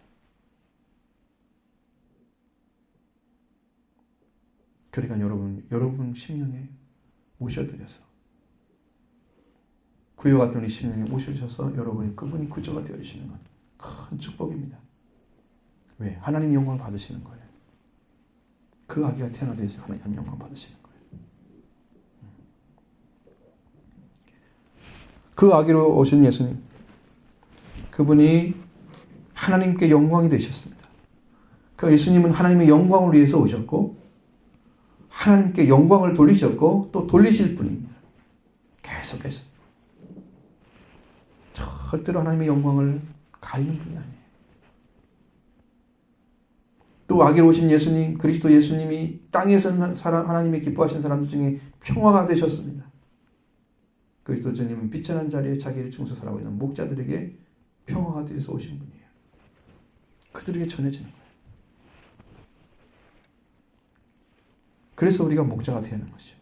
그러니까 여러분 심령에 모셔드려서 그와 같은 우리 심령에 모셔주셔서 여러분이 그분이 구조가 되어주시는 건 큰 축복입니다. 왜? 하나님 영광을 받으시는 거예요. 그 아기가 태어나서 하나님 영광 받으시는 거예요. 그 아기로 오신 예수님, 그분이 하나님께 영광이 되셨습니다. 그 예수님은 하나님의 영광을 위해서 오셨고 하나님께 영광을 돌리셨고 또 돌리실 분입니다. 계속해서 절대로 하나님의 영광을 가리는 분이 아니에요. 또 아기로 오신 예수님, 그리스도 예수님이 땅에서 하나님이 기뻐하신 사람들 중에 평화가 되셨습니다. 그리스도 주님은 비천한 자리에 자기를 충성 살아가고 있는 목자들에게 평화가 되어서 오신 분이에요. 그들에게 전해지는 거예요. 그래서 우리가 목자가 되는 것이죠.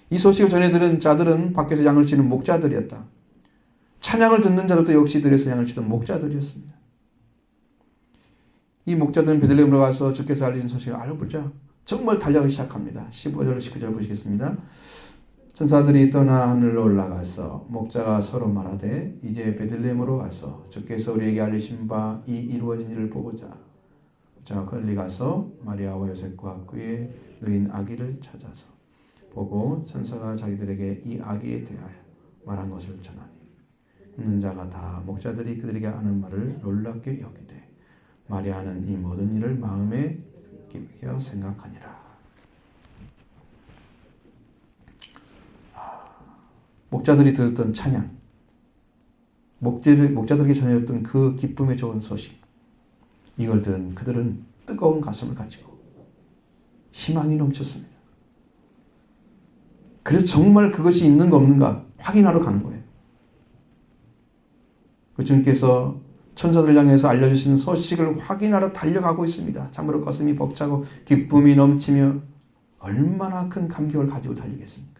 이 소식을 전해 들은 자들은 밖에서 양을 치는 목자들이었다. 찬양을 듣는 자들도 역시 들에서 양을 치던 목자들이었습니다. 이 목자들은 베들레헴으로 가서 주께서 알리신 소식을 알아보자 정말 달려가기 시작합니다. 15절, 19절 보시겠습니다. 천사들이 떠나 하늘로 올라가서 목자가 서로 말하되 이제 베들레헴으로 가서 주께서 우리에게 알리신 바 이 이루어진 일을 보고자. 자, 빨리 가서 마리아와 요셉과 그의 누인 아기를 찾아서 보고 천사가 자기들에게 이 아기에 대하여 말한 것을 전하니 있는 자가 다 목자들이 그들에게 하는 말을 놀랍게 여기되 마리아는 이 모든 일을 마음에 깊게 생각하니라. 목자들이 들었던 찬양, 목자들에게 전해졌던 그 기쁨의 좋은 소식, 이걸 들은 그들은 뜨거운 가슴을 가지고 희망이 넘쳤습니다. 그래서 정말 그것이 있는가 없는가 확인하러 가는 거예요. 그 주님께서 천사들 향해서 알려주시는 소식을 확인하러 달려가고 있습니다. 참으로 가슴이 벅차고 기쁨이 넘치며 얼마나 큰 감격을 가지고 달리겠습니까?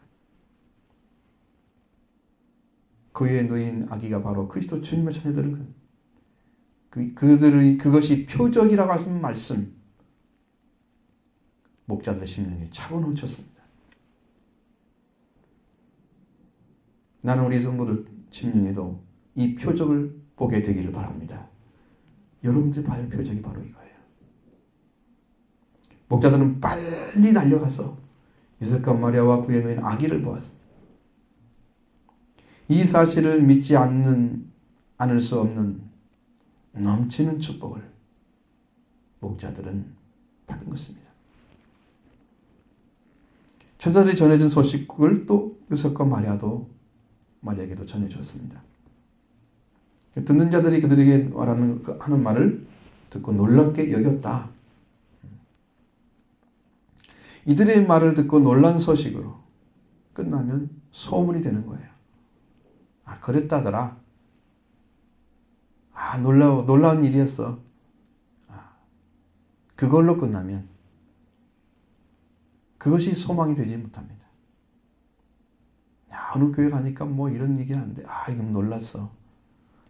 그의 누인 아기가 바로 그리스도 주님을 전해들은 그것이 표적이라고 하신 말씀, 목자들의 심령에 차고 넘쳤습니다. 나는 우리 성도들 심령에도 이 표적을 보게 되기를 바랍니다. 여러분들이 봐야 할 표적이 바로 이거예요. 목자들은 빨리 달려가서 요셉과 마리아와 그의 누인 아기를 보았습니다. 이 사실을 믿지 않을 수 없는 넘치는 축복을 목자들은 받은 것입니다. 천사들이 전해준 소식을 또 요셉과 마리아에게도 전해주었습니다. 듣는 자들이 그들에게 하는 말을 듣고 놀랍게 여겼다. 이들의 말을 듣고 놀란 소식으로 끝나면 소문이 되는 거예요. 아, 그랬다더라. 아, 놀라운 일이었어. 그걸로 끝나면 그것이 소망이 되지 못합니다. 야, 어느 교회 가니까 뭐 이런 얘기 하는데, 아, 이거 놀랐어.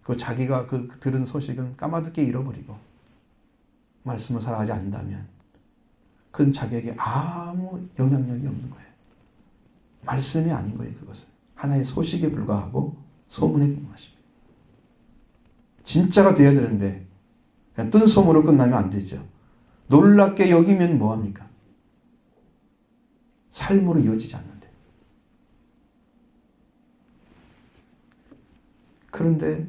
그 자기가 들은 소식은 까마득히 잃어버리고 말씀을 살아가지 않는다면 그건 자기에게 아무 영향력이 없는 거예요. 말씀이 아닌 거예요. 그것은 하나의 소식에 불과하고 소문에 불과하십니다. 진짜가 되어야 되는데 그냥 뜬 소문으로 끝나면 안 되죠. 놀랍게 여기면 뭐합니까? 삶으로 이어지지 않는데. 그런데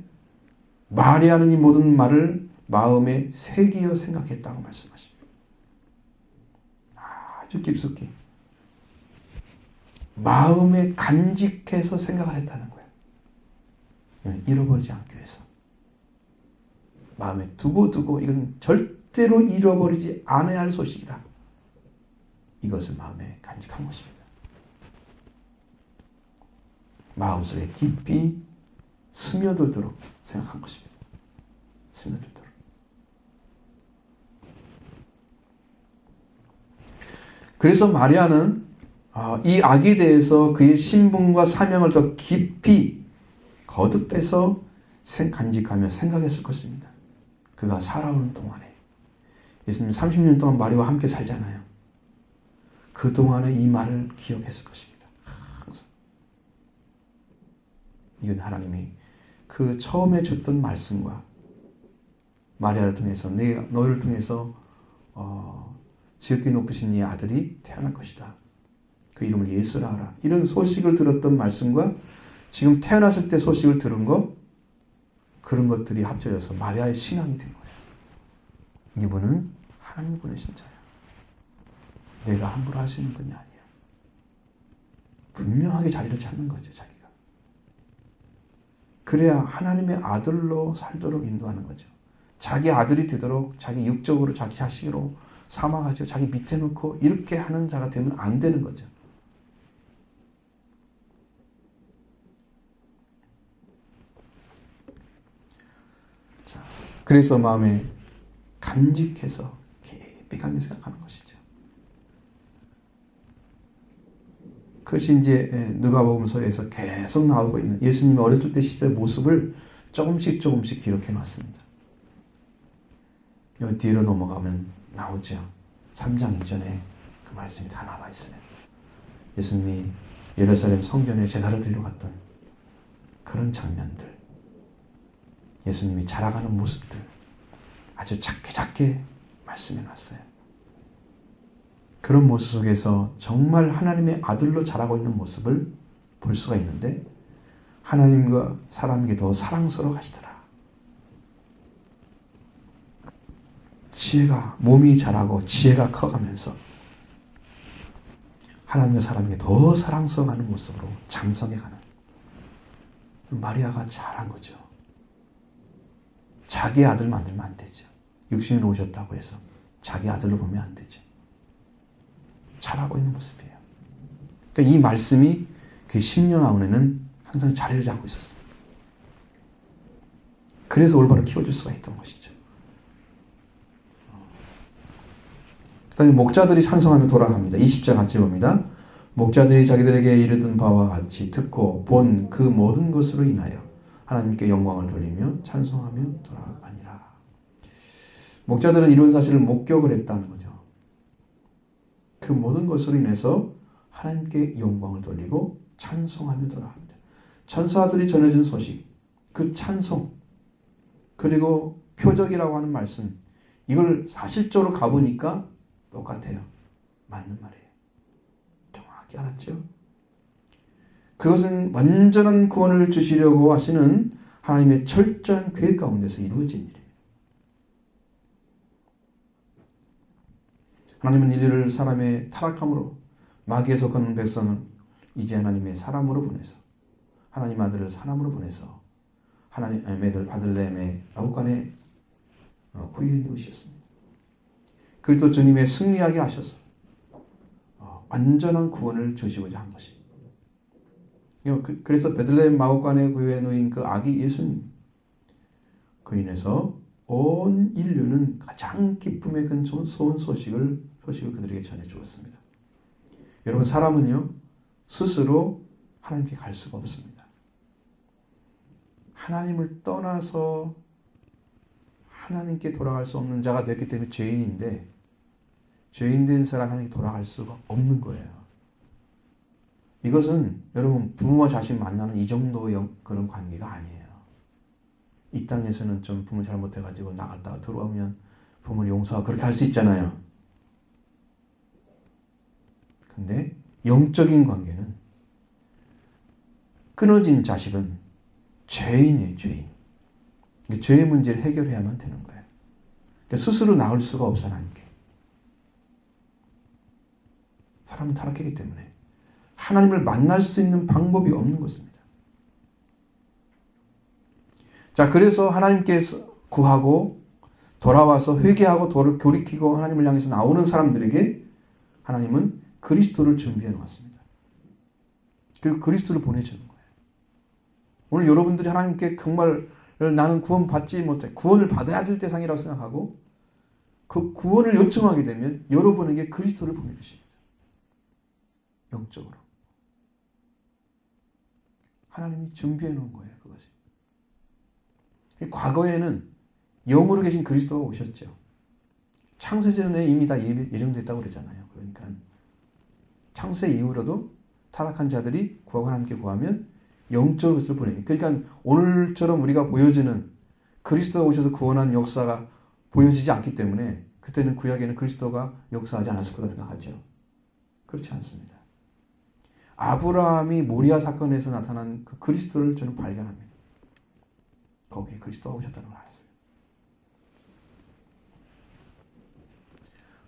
마리아는 이 모든 말을 마음에 새기어 생각했다고 말씀하십니다. 아주 깊숙이 마음에 간직해서 생각을 했다는 거예요. 잃어버리지 않기 위해서. 마음에 두고 이것은 절대로 잃어버리지 않아야 할 소식이다. 이것을 마음에 간직한 것입니다. 마음속에 깊이 스며들도록 생각한 것입니다. 스며들도록. 그래서 마리아는 이 아기에 대해서 그의 신분과 사명을 더 깊이 거듭해서 간직하며 생각했을 것입니다. 그가 살아오는 동안에 예수님 30년 동안 마리아와 함께 살잖아요. 그 동안에 이 말을 기억했을 것입니다. 항상. 이건 하나님이 그 처음에 줬던 말씀과 마리아를 통해서 너를 통해서 지극히 높으신 이 아들이 태어날 것이다. 그 이름을 예수라 하라. 이런 소식을 들었던 말씀과 지금 태어났을 때 소식을 들은 것, 그런 것들이 합쳐져서 마리아의 신앙이 된 거예요. 이분은 하나님 보내신 자야. 내가 함부로 할 수 있는 분이 아니야. 분명하게 자리를 찾는 거죠, 자기가. 그래야 하나님의 아들로 살도록 인도하는 거죠. 자기 아들이 되도록 자기 육적으로 자기 자식으로 삼아가지고 자기 밑에 놓고 이렇게 하는 자가 되면 안 되는 거죠. 자, 그래서 마음에 간직해서 깊이 생각하는 것이죠. 그것이 이제 누가복음서에서 계속 나오고 있는 예수님이 어렸을 때 시절 모습을 조금씩 기록해 놨습니다. 여기 뒤로 넘어가면 나오죠. 3장 이전에 그 말씀이 다 나와 있어요. 예수님이 예루살렘 성전에 제사를 드리러 갔던 그런 장면들, 예수님이 자라가는 모습들 아주 작게 말씀해 놨어요. 그런 모습 속에서 정말 하나님의 아들로 자라고 있는 모습을 볼 수가 있는데 하나님과 사람에게 더 사랑스러워 하시더라. 지혜가 몸이 자라고 지혜가 커가면서 하나님과 사람에게 더 사랑스러워하는 모습으로 장성해가는 마리아가 잘한 거죠. 자기 아들 만들면 안 되죠. 육신으로 오셨다고 해서 자기 아들로 보면 안 되죠. 잘하고 있는 모습이에요. 그러니까 이 말씀이 그 심령아운에는 항상 자리를 잡고 있었습니다. 그래서 올바로 키워줄 수가 있던 것이죠. 그 다음에 목자들이 찬송하며 돌아갑니다. 20절 같이 봅니다. 목자들이 자기들에게 이르던 바와 같이 듣고 본 그 모든 것으로 인하여 하나님께 영광을 돌리며 찬송하며 돌아가니라. 목자들은 이런 사실을 목격을 했다는 거죠. 그 모든 것으로 인해서 하나님께 영광을 돌리고 찬송하며 돌아갑니다. 천사들이 전해준 소식, 그 찬송, 그리고 표적이라고 하는 말씀, 이걸 사실적으로 가보니까 똑같아요. 맞는 말이에요. 정확히 알았죠? 그것은 완전한 구원을 주시려고 하시는 하나님의 철저한 계획 가운데서 이루어진 일입니다. 하나님은 인류를 사람의 타락함으로 마귀에 속한 백성을 이제 하나님의 사람으로 보내서 하나님 아들을 사람으로 보내서 하나님의 아들내의 아우간에 구유해 놓으셨습니다. 그리고 또 주님의 승리하게 하셔서 완전한 구원을 주시고자 한 것입니다. 그래서 베들레헴 마구간에 구유해 놓인 그 아기 예수님, 그 인해서 온 인류는 가장 기쁨의 근처 좋은 소식을 그들에게 전해 주었습니다. 여러분, 사람은요 스스로 하나님께 갈 수가 없습니다. 하나님을 떠나서 하나님께 돌아갈 수 없는 자가 됐기 때문에 죄인인데, 죄인된 사람 하나님께 돌아갈 수가 없는 거예요. 이것은 여러분 부모와 자식 만나는 이 정도의 그런 관계가 아니에요. 이 땅에서는 좀 부모 잘못해가지고 나갔다가 들어오면 부모를 용서하고 그렇게 할 수 있잖아요. 근데 영적인 관계는 끊어진 자식은 죄인이에요, 죄인. 죄의 문제를 해결해야만 되는 거예요. 그러니까 스스로 나을 수가 없어, 하나님께. 사람은 타락했기 때문에 하나님을 만날 수 있는 방법이 없는 것입니다. 자, 그래서 하나님께서 구하고 돌아와서 회개하고 돌이키고 하나님을 향해서 나오는 사람들에게 하나님은 그리스도를 준비해 놓았습니다. 그리고 그리스도를 보내주는 거예요. 오늘 여러분들이 하나님께 정말 나는 구원 받지 못해 구원을 받아야 될 대상이라고 생각하고 그 구원을 요청하게 되면 여러분에게 그리스도를 보내주십니다. 영적으로. 하나님이 준비해 놓은 거예요. 그것이. 과거에는 영으로 계신 그리스도가 오셨죠. 창세전에 이미 다 예정됐다고 그러잖아요. 그러니까 창세 이후로도 타락한 자들이 구하고 하나님께 구하면 영적으로 그것을 보내요. 그러니까 오늘처럼 우리가 보여지는 그리스도가 오셔서 구원한 역사가 보여지지 않기 때문에 그때는 구약에는 그리스도가 역사하지 않았을 거라 생각하죠. 그렇지 않습니다. 아브라함이 모리아 사건에서 나타난 그 그리스도를 저는 발견합니다. 거기에 그리스도가 오셨다는 걸 알았어요.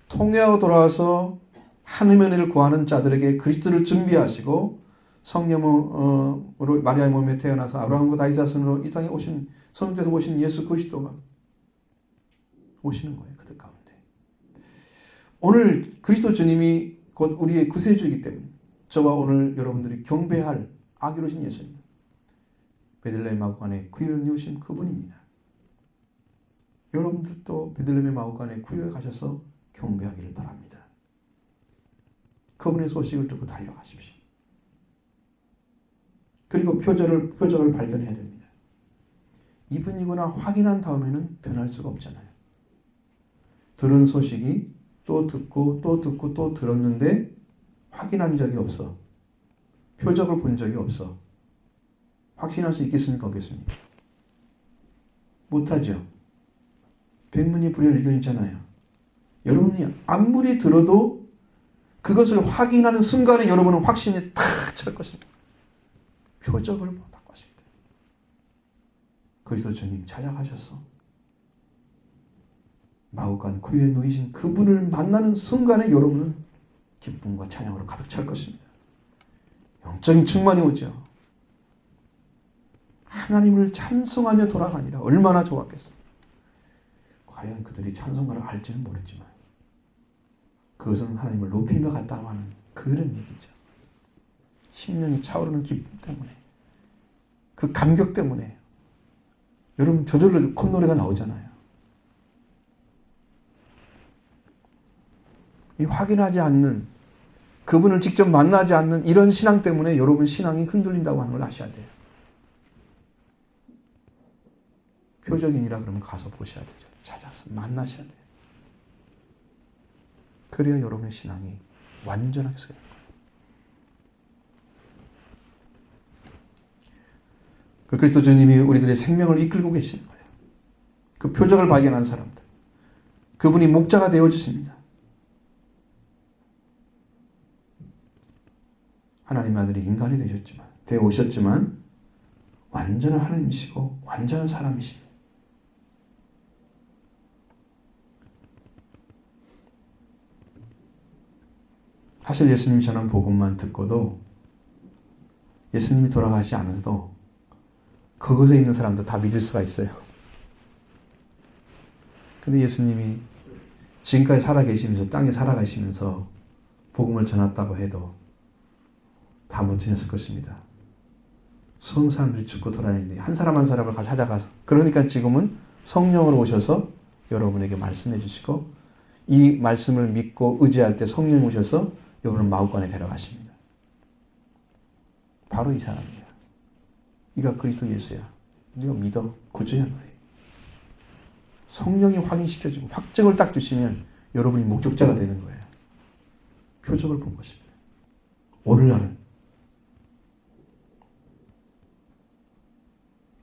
통회하고 돌아와서 하나님의 은혜를 구하는 자들에게 그리스도를 준비하시고 성령으로 마리아의 몸에 태어나서 아브라함과 다윗의 자손으로 이 땅에 오신 성령께서 오신 예수 그리스도가 오시는 거예요. 그들 가운데. 오늘 그리스도 주님이 곧 우리의 구세주이기 때문에 저와 오늘 여러분들이 경배할 아기로신 예수님 베들레헴 마구간에 구유에 누우신 그분입니다. 여러분들도 베들레헴 마구간에 구유에 가셔서 경배하기를 바랍니다. 그분의 소식을 듣고 달려가십시오. 그리고 표적을 발견해야 됩니다. 이분이구나 확인한 다음에는 변할 수가 없잖아요. 들은 소식이 또 듣고 또 듣고 또 들었는데 확인한 적이 없어. 표적을 본 적이 없어. 확신할 수 있겠습니까? 없겠습니까? 못하죠. 백문이 불여일견이잖아요. 여러분이 아무리 들어도 그것을 확인하는 순간에 여러분은 확신이 탁 찰 것입니다. 표적을 보다 것입니다. 그리스도 주님 찾아가셔서 마구간 구유에 놓이신 그분을 만나는 순간에 여러분은 기쁨과 찬양으로 가득 찰 것입니다. 영적인 충만이 오죠. 하나님을 찬송하며 돌아가니라 얼마나 좋았겠습니까? 과연 그들이 찬송가를 알지는 모르지만 그것은 하나님을 높이며 갔다고 하는 그런 얘기죠. 심령이 차오르는 기쁨 때문에 그 감격 때문에 여러분 저절로 콧노래가 나오잖아요. 이 확인하지 않는 그분을 직접 만나지 않는 이런 신앙 때문에 여러분 신앙이 흔들린다고 하는 걸 아셔야 돼요. 표적인이라 그러면 가서 보셔야 되죠. 찾아서 만나셔야 돼요. 그래야 여러분의 신앙이 완전하게 서요. 그 그리스도 주님이 우리들의 생명을 이끌고 계시는 거예요. 그 표적을 발견한 사람들. 그분이 목자가 되어주십니다. 하나님 아들이 인간이 되어 오셨지만 완전한 하나님이시고 완전한 사람이십니다. 사실 예수님이 전한 복음만 듣고도 예수님이 돌아가시지 않아도 그곳에 있는 사람도 다 믿을 수가 있어요. 근데 예수님이 지금까지 살아계시면서 땅에 살아가시면서 복음을 전했다고 해도 다 못 전했을 것입니다. 수많은 사람들이 죽고 돌아다니는데 한 사람 한 사람을 찾아가서 그러니까 지금은 성령으로 오셔서 여러분에게 말씀해 주시고 이 말씀을 믿고 의지할 때 성령 오셔서 여러분을 마구간에 데려가십니다. 바로 이 사람이야. 네가 그리스도 예수야. 네가 믿어. 구주야 너희. 성령이 확인시켜주고 확증을 딱 주시면 여러분이 목격자가 되는 거예요. 표적을 본 것입니다. 오늘날은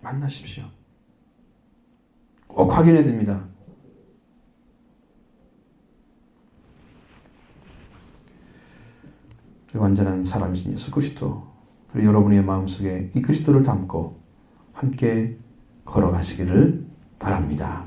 만나십시오. 꼭 확인해야 됩니다. 그리고 완전한 사람이신 예수 그리스도, 그리고 여러분의 마음속에 이 그리스도를 담고 함께 걸어가시기를 바랍니다.